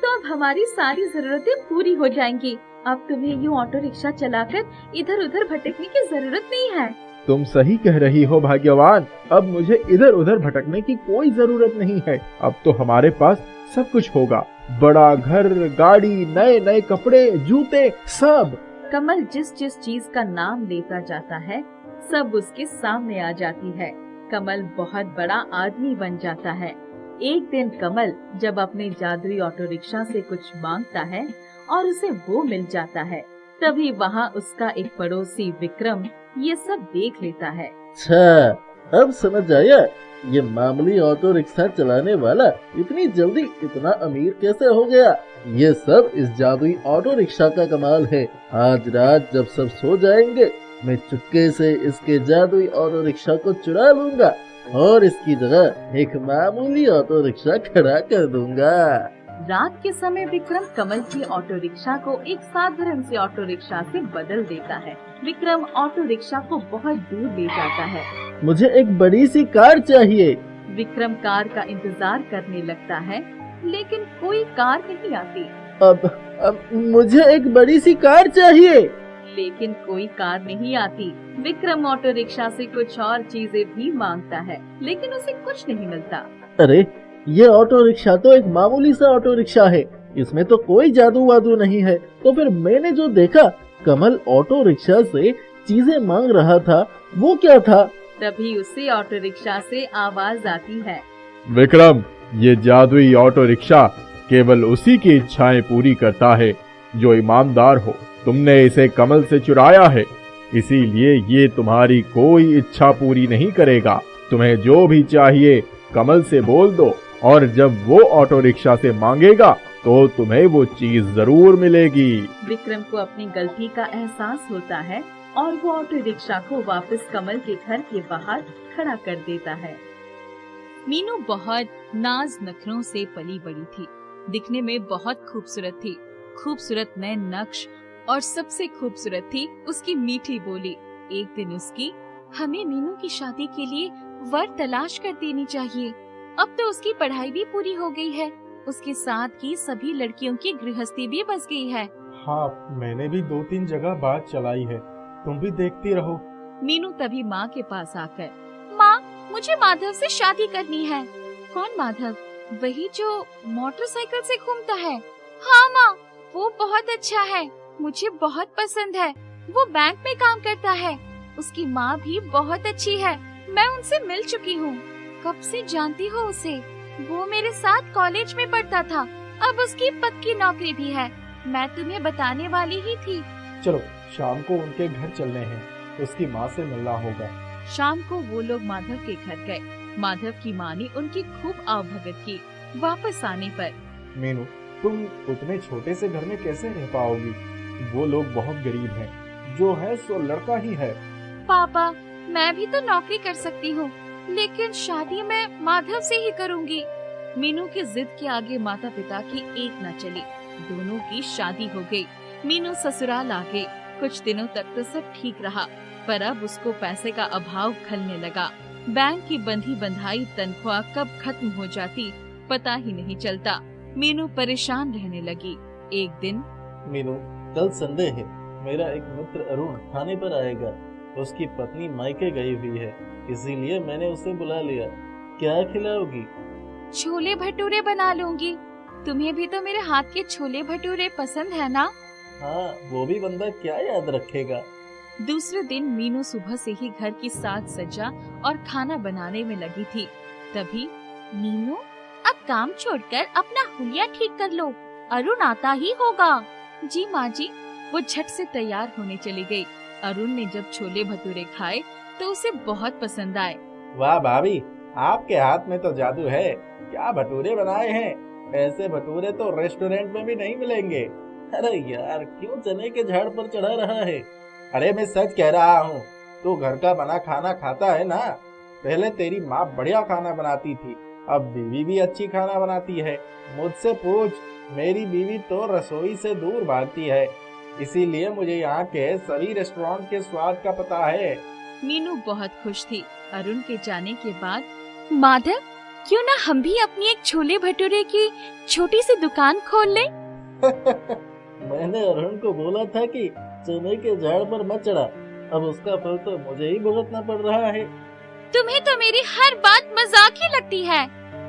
तो अब हमारी सारी जरूरतें पूरी हो जाएंगी। अब तुम्हें यूँ ऑटो रिक्शा चलाकर इधर उधर भटकने की जरूरत नहीं है। तुम सही कह रही हो भाग्यवान, अब मुझे इधर उधर भटकने की कोई जरूरत नहीं है। अब तो हमारे पास सब कुछ होगा, बड़ा घर, गाड़ी, नए नए कपड़े, जूते, सब। कमल जिस जिस चीज का नाम लेता जाता है सब उसके सामने आ जाती है। कमल बहुत बड़ा आदमी बन जाता है। एक दिन कमल जब अपने जादुई ऑटो रिक्शा से कुछ मांगता है और उसे वो मिल जाता है, तभी वहाँ उसका एक पड़ोसी विक्रम ये सब देख लेता है। अच्छा, अब समझ आया ये मामूली ऑटो रिक्शा चलाने वाला इतनी जल्दी इतना अमीर कैसे हो गया। ये सब इस जादुई ऑटो रिक्शा का कमाल है। आज रात जब सब सो जाएंगे, मैं चुपके से इसके जादुई ऑटो रिक्शा को चुरा लूंगा और इसकी जगह एक मामूली ऑटो रिक्शा खड़ा कर दूंगा। रात के समय विक्रम कमल की ऑटो रिक्शा को एक साधारण से ऑटो रिक्शा से बदल देता है। विक्रम ऑटो रिक्शा को बहुत दूर ले जाता है। मुझे एक बड़ी सी कार चाहिए। विक्रम कार का इंतजार करने लगता है, लेकिन कोई कार नहीं आती। अब मुझे एक बड़ी सी कार चाहिए। लेकिन कोई कार नहीं आती। विक्रम ऑटो रिक्शा से कुछ और चीजें भी मांगता है, लेकिन उसे कुछ नहीं मिलता। अरे, ये ऑटो रिक्शा तो एक मामूली सा ऑटो रिक्शा है, इसमें तो कोई जादू वादू नहीं है। तो फिर मैंने जो देखा कमल ऑटो रिक्शा से चीजें मांग रहा था, वो क्या था? तभी उसे ऑटो रिक्शा से आवाज आती है, विक्रम, ये जादुई ऑटो रिक्शा केवल उसी की इच्छाएं पूरी करता है जो ईमानदार हो। तुमने इसे कमल से चुराया है, इसीलिए ये तुम्हारी कोई इच्छा पूरी नहीं करेगा। तुम्हें जो भी चाहिए कमल से बोल दो, और जब वो ऑटो रिक्शा से मांगेगा तो तुम्हें वो चीज जरूर मिलेगी। विक्रम को अपनी गलती का एहसास होता है और वो ऑटो रिक्शा को वापस कमल के घर के बाहर खड़ा कर देता है। मीनू बहुत नाज नखरों से पली बड़ी थी, दिखने में बहुत खूबसूरत थी। खूबसूरत नए नक्श और सबसे खूबसूरत थी उसकी मीठी बोली। एक दिन उसकी, हमें मीनू की शादी के लिए वर तलाश कर देनी चाहिए। अब तो उसकी पढ़ाई भी पूरी हो गई है, उसके साथ की सभी लड़कियों की गृहस्थी भी बस गई है। हाँ, मैंने भी 2-3 जगह बात चलाई है, तुम भी देखती रहो। मीनू तभी माँ के पास आकर, माँ, मुझे माधव से शादी करनी है। कौन माधव? वही जो मोटरसाइकिल से घूमता है। हाँ माँ, वो बहुत अच्छा है, मुझे बहुत पसंद है। वो बैंक में काम करता है, उसकी माँ भी बहुत अच्छी है, मैं उनसे मिल चुकी हूँ। कब से जानती हो उसे? वो मेरे साथ कॉलेज में पढ़ता था, अब उसकी पक्की नौकरी भी है। मैं तुम्हें बताने वाली ही थी। चलो शाम को उनके घर चलने हैं, उसकी माँ से मिलना होगा। शाम को वो लोग माधव के घर गए। माधव की माँ ने उनकी खूब आवभगत की। वापस आने पर, मीनू, तुम उतने छोटे से घर में कैसे रह पाओगी? वो लोग बहुत गरीब हैं, जो है सो लड़का ही है। पापा, मैं भी तो नौकरी कर सकती हूँ, लेकिन शादी मैं माधव से ही करूँगी। मीनू की जिद के आगे माता पिता की एक न चली, दोनों की शादी हो गई। मीनू ससुराल आ गई। कुछ दिनों तक तो सब ठीक रहा, पर अब उसको पैसे का अभाव खलने लगा। बैंक की बंधी बंधाई तनख्वाह कब खत्म हो जाती पता ही नहीं चलता। मीनू परेशान रहने लगी। एक दिन, मीनू, कल संडे है, मेरा एक मित्र अरुण खाने पर आएगा। उसकी पत्नी मायके गई हुई है, इसीलिए मैंने उसे बुला लिया। क्या खिलाओगी? छोले भटूरे बना लूंगी। तुम्हें भी तो मेरे हाथ के छोले भटूरे पसंद है ना? हाँ, वो भी बंदा क्या याद रखेगा। दूसरे दिन मीनू सुबह से ही घर की साज सज्जा और खाना बनाने में लगी थी। तभी, मीनू, अब काम छोड़कर अपना हुलिया ठीक कर लो, अरुण आता ही होगा। जी माँ जी। वो झट से तैयार होने चली गई। अरुण ने जब छोले भटूरे खाए तो उसे बहुत पसंद आए। वाह भाभी, आपके हाथ में तो जादू है, क्या भटूरे बनाए हैं। ऐसे भटूरे तो रेस्टोरेंट में भी नहीं मिलेंगे। अरे यार, क्यों चने के झाड़ पर चढ़ा रहा है? अरे मैं सच कह रहा हूँ, तू घर का बना खाना खाता है ना? पहले तेरी माँ बढ़िया खाना बनाती थी, अब बीवी भी अच्छी खाना बनाती है। मुझसे पूछ, मेरी बीवी तो रसोई से दूर भागती है, इसीलिए मुझे यहाँ के सभी रेस्टोरेंट के स्वाद का पता है। मीनू बहुत खुश थी। अरुण के जाने के बाद, माधव, क्यों ना हम भी अपनी एक छोले भटूरे की छोटी सी दुकान खोल लें? मैंने अरुण को बोला था कि चने के झाड़ पर मत चढ़ा, अब उसका फल तो मुझे ही भुगतना पड़ रहा है। तुम्हें तो मेरी हर बात मजाक ही लगती है।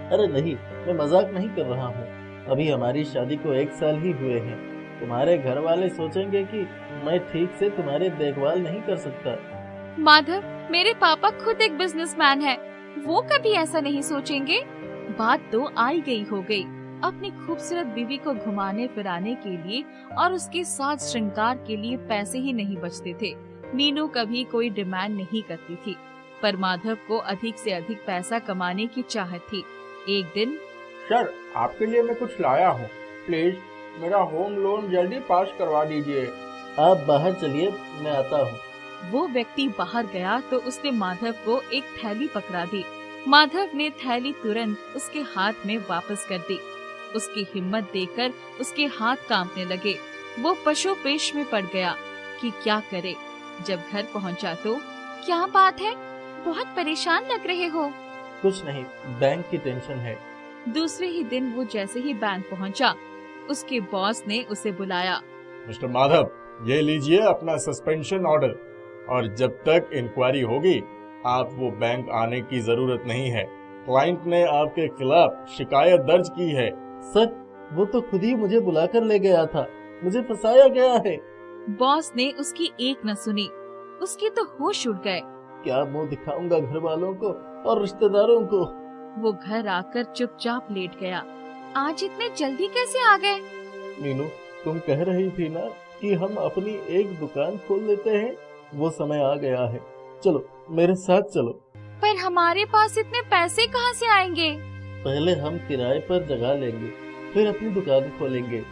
अरे नहीं, मैं मजाक नहीं कर रहा हूँ। अभी हमारी शादी को 1 साल ही हुए हैं। तुम्हारे घर वाले सोचेंगे कि मैं ठीक से तुम्हारी देखभाल नहीं कर सकता। माधव, मेरे पापा खुद एक बिजनेसमैन है, वो कभी ऐसा नहीं सोचेंगे। बात तो आई गई हो गई। अपनी खूबसूरत बीवी को घुमाने फिराने के लिए और उसके साथ श्रृंगार के लिए पैसे ही नहीं बचते थे। मीनू कभी कोई डिमांड नहीं करती थी, पर माधव को अधिक से अधिक पैसा कमाने की चाहत थी। एक दिन, सर, आपके लिए मैं कुछ लाया हूँ, प्लीज मेरा होम लोन जल्दी पास करवा दीजिए। आप बाहर चलिए, मैं आता हूँ। वो व्यक्ति बाहर गया तो उसने माधव को एक थैली पकड़ा दी। माधव ने थैली तुरंत उसके हाथ में वापस कर दी। उसकी हिम्मत देखकर उसके हाथ कांपने लगे। वो पशुपेश में पड़ गया कि क्या करे। जब घर पहुंचा तो, क्या बात है, बहुत परेशान लग रहे हो? कुछ नहीं, बैंक की टेंशन है। दूसरे ही दिन वो जैसे ही बैंक पहुंचा, उसके बॉस ने उसे बुलाया। मिस्टर माधव, ये लीजिए अपना सस्पेंशन ऑर्डर, और जब तक इंक्वायरी होगी आप वो बैंक आने की जरूरत नहीं है। क्लाइंट ने आपके खिलाफ शिकायत दर्ज की है। सर, वो तो खुद ही मुझे बुलाकर ले गया था, मुझे फंसाया गया है। बॉस ने उसकी एक न सुनी, उसके तो होश उड़ गए। क्या मुंह दिखाऊंगा घर वालों को और रिश्तेदारों को। वो घर आकर चुपचाप लेट गया। आज इतने जल्दी कैसे आ गए? मीनू, तुम कह रही थी ना कि हम अपनी एक दुकान खोल लेते हैं, वो समय आ गया है। चलो मेरे साथ चलो। पर हमारे पास इतने पैसे कहाँ से आएंगे? पहले हम किराए पर जगह लेंगे, फिर अपनी दुकान खोलेंगे।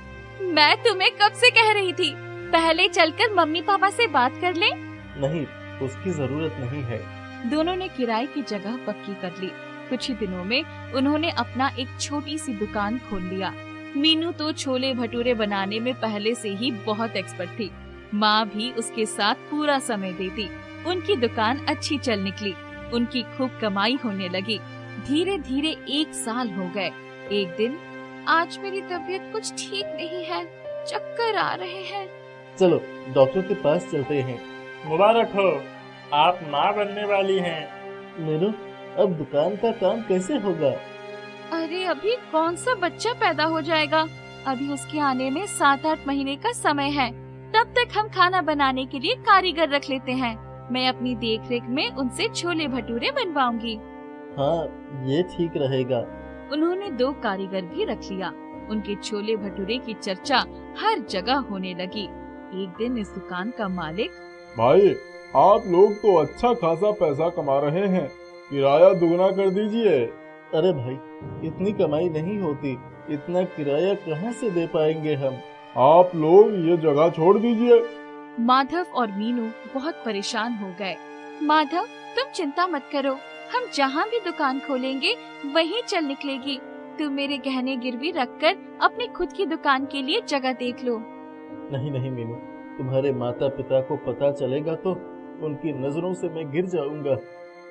मैं तुम्हें कब से कह रही थी, पहले चलकर मम्मी पापा से बात कर ले। नहीं, उसकी जरूरत नहीं है। दोनों ने किराए की जगह पक्की कर ली। कुछ ही दिनों में उन्होंने अपना एक छोटी सी दुकान खोल लिया। मीनू तो छोले भटूरे बनाने में पहले से ही बहुत एक्सपर्ट थी। माँ भी उसके साथ पूरा समय देती। उनकी दुकान अच्छी चल निकली। उनकी खूब कमाई होने लगी। धीरे धीरे 1 साल हो गए। एक दिन, आज मेरी तबीयत कुछ ठीक नहीं है, चक्कर आ रहे हैं। चलो डॉक्टर के पास चलते हैं। मुबारक हो, आप माँ बनने वाली हैं। मीनू, अब दुकान का काम कैसे होगा? अरे अभी कौन सा बच्चा पैदा हो जाएगा, अभी उसके आने में 7-8 महीने का समय है। तब तक हम खाना बनाने के लिए कारीगर रख लेते हैं। मैं अपनी देखरेख में उनसे छोले भटूरे बनवाऊंगी। हाँ, ये ठीक रहेगा। उन्होंने 2 कारीगर भी रख लिया। उनके छोले भटूरे की चर्चा हर जगह होने लगी। एक दिन इस दुकान का मालिक, भाई, आप लोग तो अच्छा खासा पैसा कमा रहे हैं, किराया दुगना कर दीजिए। अरे भाई, इतनी कमाई नहीं होती, इतना किराया कहाँ से दे पाएंगे हम। आप लोग ये जगह छोड़ दीजिए। माधव और मीनू बहुत परेशान हो गए। माधव, तुम चिंता मत करो, हम जहाँ भी दुकान खोलेंगे वहीं चल निकलेगी। तुम मेरे गहने गिरवी रखकर अपनी खुद की दुकान के लिए जगह देख लो। नहीं नहीं मीनू, तुम्हारे माता पिता को पता चलेगा तो उनकी नजरों से मैं गिर जाऊंगा।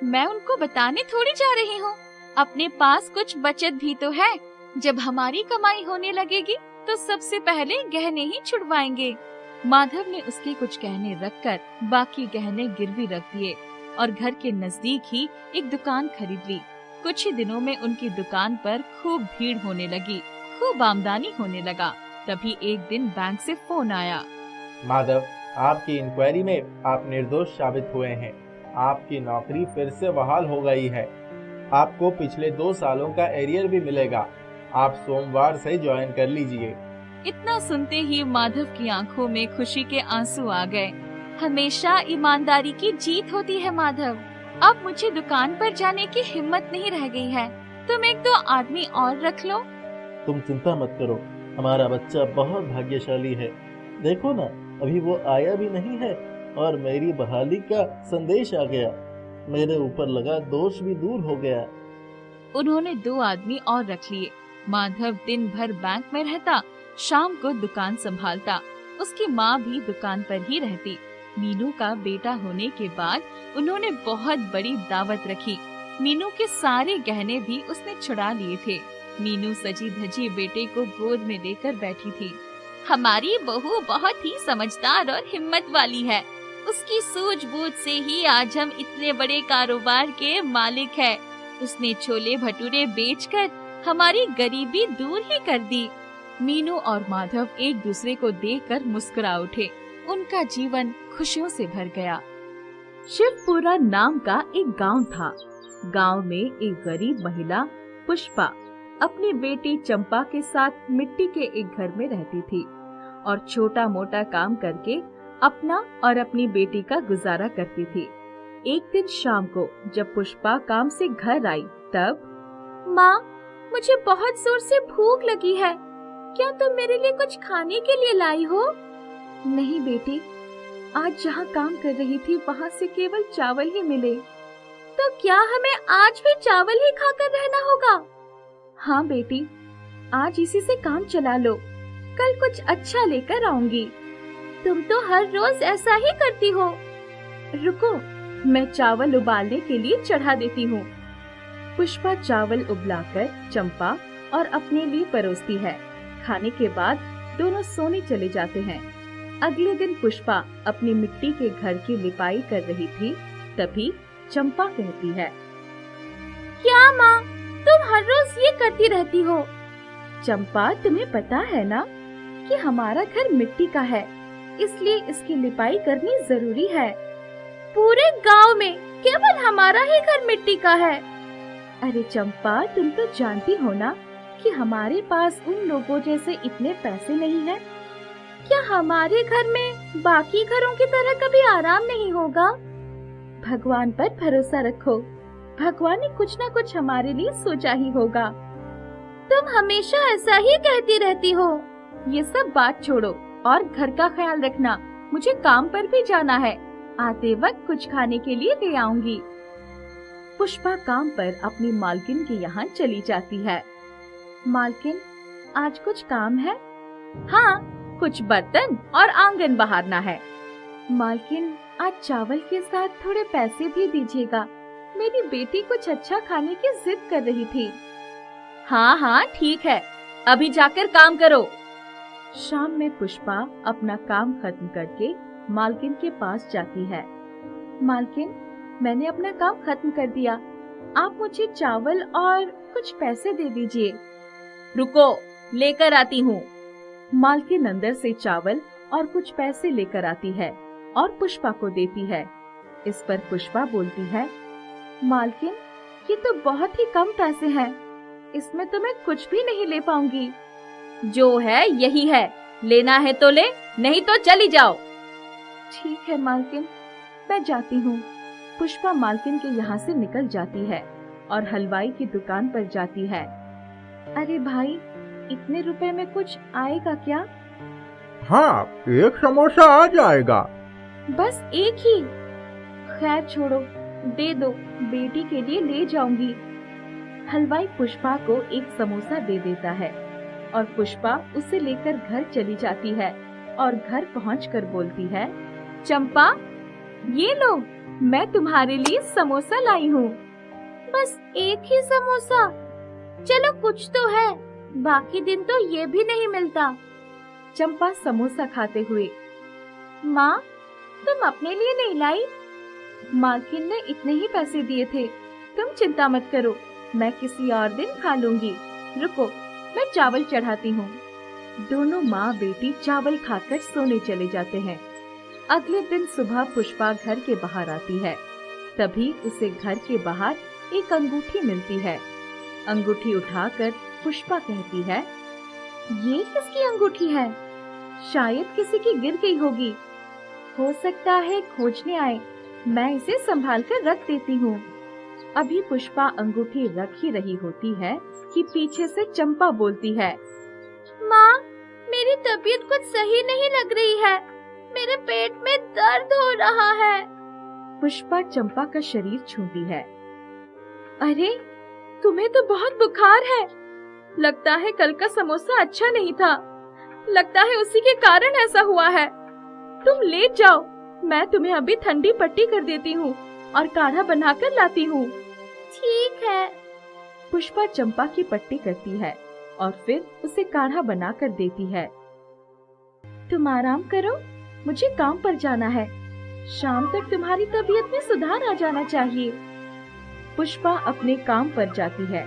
मैं उनको बताने थोड़ी जा रही हूँ, अपने पास कुछ बचत भी तो है। जब हमारी कमाई होने लगेगी तो सबसे पहले गहने ही छुड़वाएंगे। माधव ने उसके कुछ गहने रखकर बाकी गहने गिरवी रख दिए और घर के नजदीक ही एक दुकान खरीद ली। कुछ ही दिनों में उनकी दुकान पर खूब भीड़ होने लगी, खूब आमदनी होने लगा। तभी एक दिन बैंक से फोन आया। माधव, आपकी इंक्वायरी में आप निर्दोष साबित हुए हैं। आपकी नौकरी फिर से बहाल हो गई है। आपको पिछले 2 सालों का एरियर भी मिलेगा। आप सोमवार से ज्वाइन कर लीजिए। इतना सुनते ही माधव की आंखों में खुशी के आंसू आ गए। हमेशा ईमानदारी की जीत होती है माधव। अब मुझे दुकान पर जाने की हिम्मत नहीं रह गई है। तुम 1-2 आदमी और रख लो। तुम चिंता मत करो, हमारा बच्चा बहुत भाग्यशाली है। देखो ना, अभी वो आया भी नहीं है और मेरी बहाली का संदेश आ गया। मेरे ऊपर लगा दोष भी दूर हो गया। उन्होंने 2 आदमी और रख लिए। माधव दिन भर बैंक में रहता, शाम को दुकान संभालता। उसकी माँ भी दुकान पर ही रहती। मीनू का बेटा होने के बाद उन्होंने बहुत बड़ी दावत रखी। मीनू के सारे गहने भी उसने छुड़ा लिए थे। मीनू सजी धजी बेटे को गोद में लेकर बैठी थी। हमारी बहू बहुत ही समझदार और हिम्मत वाली है। उसकी सूझबूझ से ही आज हम इतने बड़े कारोबार के मालिक हैं। उसने छोले भटूरे बेचकर हमारी गरीबी दूर ही कर दी। मीनू और माधव एक दूसरे को देखकर मुस्कुरा उठे। उनका जीवन खुशियों से भर गया। शिवपुरा नाम का एक गांव था। गांव में एक गरीब महिला पुष्पा अपनी बेटी चंपा के साथ मिट्टी के एक घर में रहती थी और छोटा मोटा काम करके अपना और अपनी बेटी का गुजारा करती थी। एक दिन शाम को जब पुष्पा काम से घर आई तब, माँ, मुझे बहुत जोर से भूख लगी है। क्या तुम मेरे लिए कुछ खाने के लिए लाई हो? नहीं बेटी, आज जहाँ काम कर रही थी वहाँ से केवल चावल ही मिले। तो क्या हमें आज भी चावल ही खाकर रहना होगा? हाँ बेटी, आज इसी से काम चला लो। कल कुछ अच्छा लेकर आऊंगी। तुम तो हर रोज ऐसा ही करती हो। रुको, मैं चावल उबालने के लिए चढ़ा देती हूँ। पुष्पा चावल उबलाकर चंपा और अपने लिए परोसती है। खाने के बाद दोनों सोने चले जाते हैं। अगले दिन पुष्पा अपनी मिट्टी के घर की लिपाई कर रही थी, तभी चंपा कहती है, क्या माँ, तुम हर रोज ये करती रहती हो? चंपा, तुम्हें पता है ना कि हमारा घर मिट्टी का है, इसलिए इसकी लिपाई करनी जरूरी है। पूरे गांव में केवल हमारा ही घर मिट्टी का है। अरे चंपा, तुम तो जानती हो ना कि हमारे पास उन लोगों जैसे इतने पैसे नहीं हैं। क्या हमारे घर में बाकी घरों की तरह कभी आराम नहीं होगा? भगवान पर भरोसा रखो, भगवान ने कुछ न कुछ हमारे लिए सोचा ही होगा। तुम हमेशा ऐसा ही कहती रहती हो। ये सब बात छोड़ो और घर का ख्याल रखना। मुझे काम पर भी जाना है। आते वक्त कुछ खाने के लिए ले आऊंगी। पुष्पा काम पर अपनी मालकिन के यहाँ चली जाती है। मालकिन, आज कुछ काम है? हाँ, कुछ बर्तन और आंगन बहारना है। मालकिन, आज चावल के साथ थोड़े पैसे भी दीजिएगा। मेरी बेटी कुछ अच्छा खाने की जिद कर रही थी। हाँ हाँ ठीक है, अभी जाकर काम करो। शाम में पुष्पा अपना काम खत्म करके मालकिन के पास जाती है। मालकिन, मैंने अपना काम खत्म कर दिया। आप मुझे चावल और कुछ पैसे दे दीजिए। रुको, लेकर आती हूँ। मालकिन अंदर से चावल और कुछ पैसे लेकर आती है और पुष्पा को देती है। इस पर पुष्पा बोलती है, मालकिन, ये तो बहुत ही कम पैसे हैं। इसमें तो मैं कुछ भी नहीं ले पाऊंगी। जो है यही है, लेना है तो ले, नहीं तो चली जाओ। ठीक है मालकिन, मैं जाती हूँ। पुष्पा मालकिन के यहाँ से निकल जाती है और हलवाई की दुकान पर जाती है। अरे भाई, इतने रुपए में कुछ आएगा क्या? हाँ, एक समोसा आ जाएगा। बस एक ही? खैर छोड़ो, दे दो, बेटी के लिए ले जाऊंगी। हलवाई पुष्पा को एक समोसा दे देता है और पुष्पा उसे लेकर घर चली जाती है और घर पहुंचकर बोलती है, चंपा, ये लो, मैं तुम्हारे लिए समोसा लाई हूँ। बस एक ही समोसा? चलो कुछ तो है, बाकी दिन तो ये भी नहीं मिलता। चंपा समोसा खाते हुए, माँ, तुम अपने लिए नहीं लाई? मालकिन ने इतने ही पैसे दिए थे, तुम चिंता मत करो, मैं किसी और दिन खा लूंगी। रुको, मैं चावल चढ़ाती हूँ। दोनों माँ बेटी चावल खाकर सोने चले जाते हैं। अगले दिन सुबह पुष्पा घर के बाहर आती है। तभी उसे घर के बाहर एक अंगूठी मिलती है। अंगूठी उठाकर पुष्पा कहती है, ये किसकी अंगूठी है? शायद किसी की गिर गई होगी। हो सकता है खोजने आए, मैं इसे संभाल कर रख देती हूँ। अभी पुष्पा अंगूठी रख ही रही होती है कि पीछे से चंपा बोलती है, माँ, मेरी तबीयत कुछ सही नहीं लग रही है। मेरे पेट में दर्द हो रहा है। पुष्पा चंपा का शरीर छूती है। अरे, तुम्हें तो बहुत बुखार है। लगता है कल का समोसा अच्छा नहीं था। लगता है उसी के कारण ऐसा हुआ है। तुम लेट जाओ, मैं तुम्हें अभी ठंडी पट्टी कर देती हूँ और काढ़ा बनाकर लाती हूँ। ठीक है। पुष्पा चंपा की पट्टी करती है और फिर उसे काढ़ा बनाकर देती है। तुम आराम करो, मुझे काम पर जाना है। शाम तक तुम्हारी तबीयत में सुधार आ जाना चाहिए। पुष्पा अपने काम पर जाती है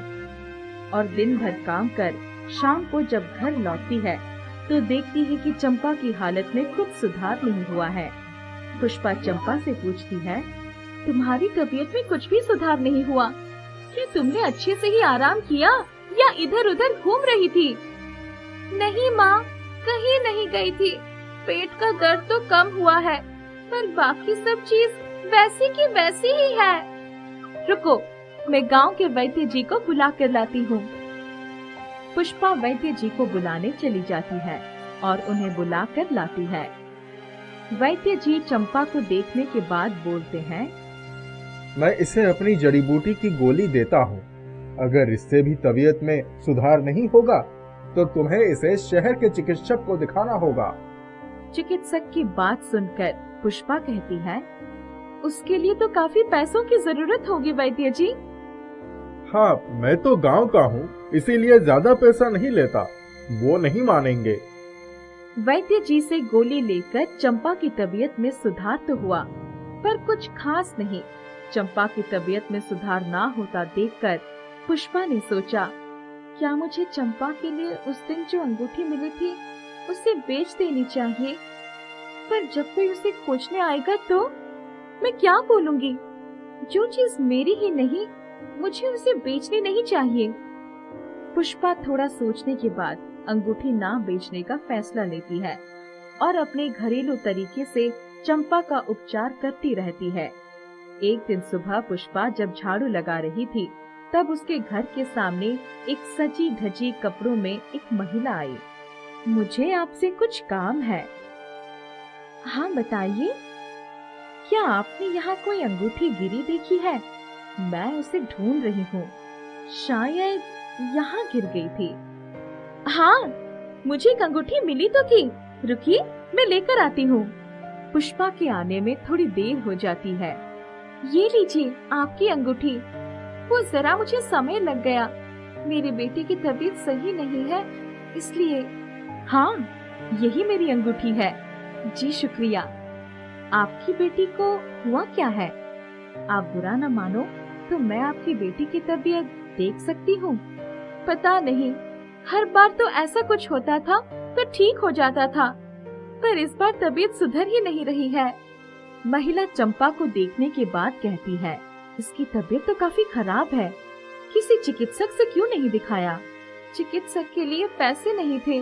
और दिन भर काम कर शाम को जब घर लौटती है तो देखती है कि चंपा की हालत में कुछ सुधार नहीं हुआ है। पुष्पा चंपा से पूछती है, तुम्हारी तबीयत में कुछ भी सुधार नहीं हुआ? क्या तुमने अच्छे से ही आराम किया या इधर उधर घूम रही थी? नहीं माँ, कहीं नहीं गई थी। पेट का दर्द तो कम हुआ है, पर बाकी सब चीज वैसी की वैसी ही है। रुको, मैं गांव के वैद्य जी को बुला कर लाती हूँ। पुष्पा वैद्य जी को बुलाने चली जाती है और उन्हें बुला कर लाती है। वैद्य जी चंपा को देखने के बाद बोलते हैं, मैं इसे अपनी जड़ी बूटी की गोली देता हूँ। अगर इससे भी तबीयत में सुधार नहीं होगा तो तुम्हें इसे शहर के चिकित्सक को दिखाना होगा। चिकित्सक की बात सुनकर पुष्पा कहती है, उसके लिए तो काफी पैसों की जरूरत होगी वैद्य जी। हाँ, मैं तो गांव का हूँ, इसीलिए ज्यादा पैसा नहीं लेता। वो नहीं मानेंगे। वैद्य जी से गोली लेकर चंपा की तबीयत में सुधार तो हुआ, पर कुछ खास नहीं। चंपा की तबीयत में सुधार ना होता देखकर पुष्पा ने सोचा, क्या मुझे चंपा के लिए उस दिन जो अंगूठी मिली थी उसे बेच देनी चाहिए? पर जब कोई उसे खोजने आएगा तो मैं क्या बोलूंगी? जो चीज मेरी ही नहीं, मुझे उसे बेचनी नहीं चाहिए। पुष्पा थोड़ा सोचने के बाद अंगूठी ना बेचने का फैसला लेती है और अपने घरेलू तरीके से चंपा का उपचार करती रहती है। एक दिन सुबह पुष्पा जब झाड़ू लगा रही थी तब उसके घर के सामने एक सजी धजी कपड़ों में एक महिला आई। मुझे आपसे कुछ काम है। हाँ बताइए। क्या आपने यहाँ कोई अंगूठी गिरी देखी है? मैं उसे ढूंढ रही हूँ, शायद यहाँ गिर गई थी। हाँ, मुझे एक अंगूठी मिली तो थी। रुकिए, मैं लेकर आती हूँ। पुष्पा के आने में थोड़ी देर हो जाती है। ये लीजिए आपकी अंगूठी। वो जरा मुझे समय लग गया, मेरी बेटी की तबीयत सही नहीं है इसलिए। हाँ, यही मेरी अंगूठी है। जी शुक्रिया। आपकी बेटी को हुआ क्या है? आप बुरा न मानो तो मैं आपकी बेटी की तबीयत देख सकती हूँ? पता नहीं, हर बार तो ऐसा कुछ होता था तो ठीक हो जाता था, पर इस बार तबीयत सुधर ही नहीं रही है। महिला चंपा को देखने के बाद कहती है, इसकी तबीयत तो काफी खराब है। किसी चिकित्सक से क्यों नहीं दिखाया? चिकित्सक के लिए पैसे नहीं थे।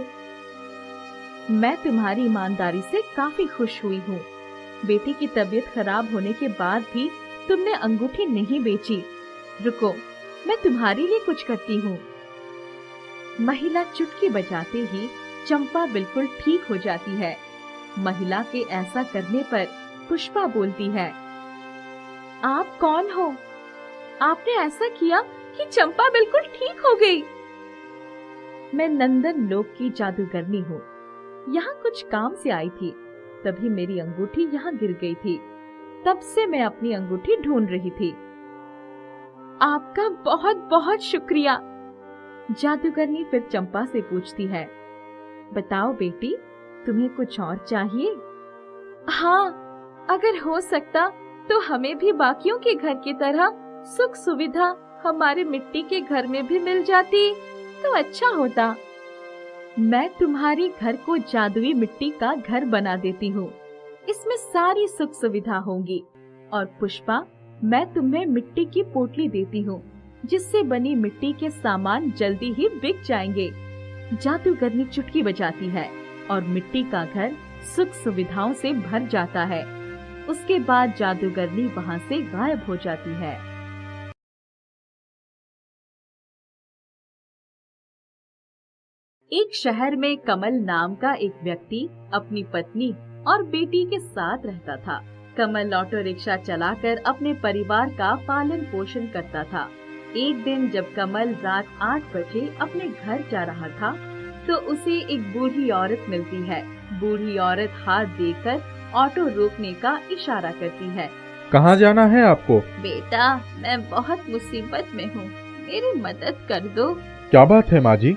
मैं तुम्हारी ईमानदारी से काफी खुश हुई हूँ। बेटी की तबीयत खराब होने के बाद भी तुमने अंगूठी नहीं बेची। रुको, मैं तुम्हारे लिए कुछ करती हूँ। महिला चुटकी बजाते ही चंपा बिल्कुल ठीक हो जाती है। महिला के ऐसा करने पर पुष्पा बोलती है, आप कौन हो? आपने ऐसा किया कि चंपा बिल्कुल ठीक हो गई। मैं नंदन लोक की जादूगरनी हूँ। यहाँ कुछ काम से आई थी, तभी मेरी अंगूठी यहाँ गिर गई थी। तब से मैं अपनी अंगूठी ढूंढ रही थी। आपका बहुत बहुत शुक्रिया। जादूगरनी फिर चंपा से पूछती है, बताओ बेटी, तुम्हें कुछ और चाहिए? हाँ, अगर हो सकता तो हमें भी बाकियों के घर की तरह सुख सुविधा हमारे मिट्टी के घर में भी मिल जाती तो अच्छा होता। मैं तुम्हारे घर को जादुई मिट्टी का घर बना देती हूँ। इसमें सारी सुख सुविधा होगी। और पुष्पा, मैं तुम्हें मिट्टी की पोटली देती हूँ, जिससे बनी मिट्टी के सामान जल्दी ही बिक जाएंगे। जादूगरनी चुटकी बजाती है और मिट्टी का घर सुख सुविधाओं से भर जाता है। उसके बाद जादूगरनी वहाँ से गायब हो जाती है। एक शहर में कमल नाम का एक व्यक्ति अपनी पत्नी और बेटी के साथ रहता था। कमल ऑटो रिक्शा चलाकर अपने परिवार का पालन पोषण करता था। एक दिन जब कमल रात 8 बजे अपने घर जा रहा था तो उसे एक बूढ़ी औरत मिलती है। बूढ़ी औरत हाथ देकर ऑटो रोकने का इशारा करती है। कहाँ जाना है आपको? बेटा, मैं बहुत मुसीबत में हूँ, मेरी मदद कर दो। क्या बात है माँ जी?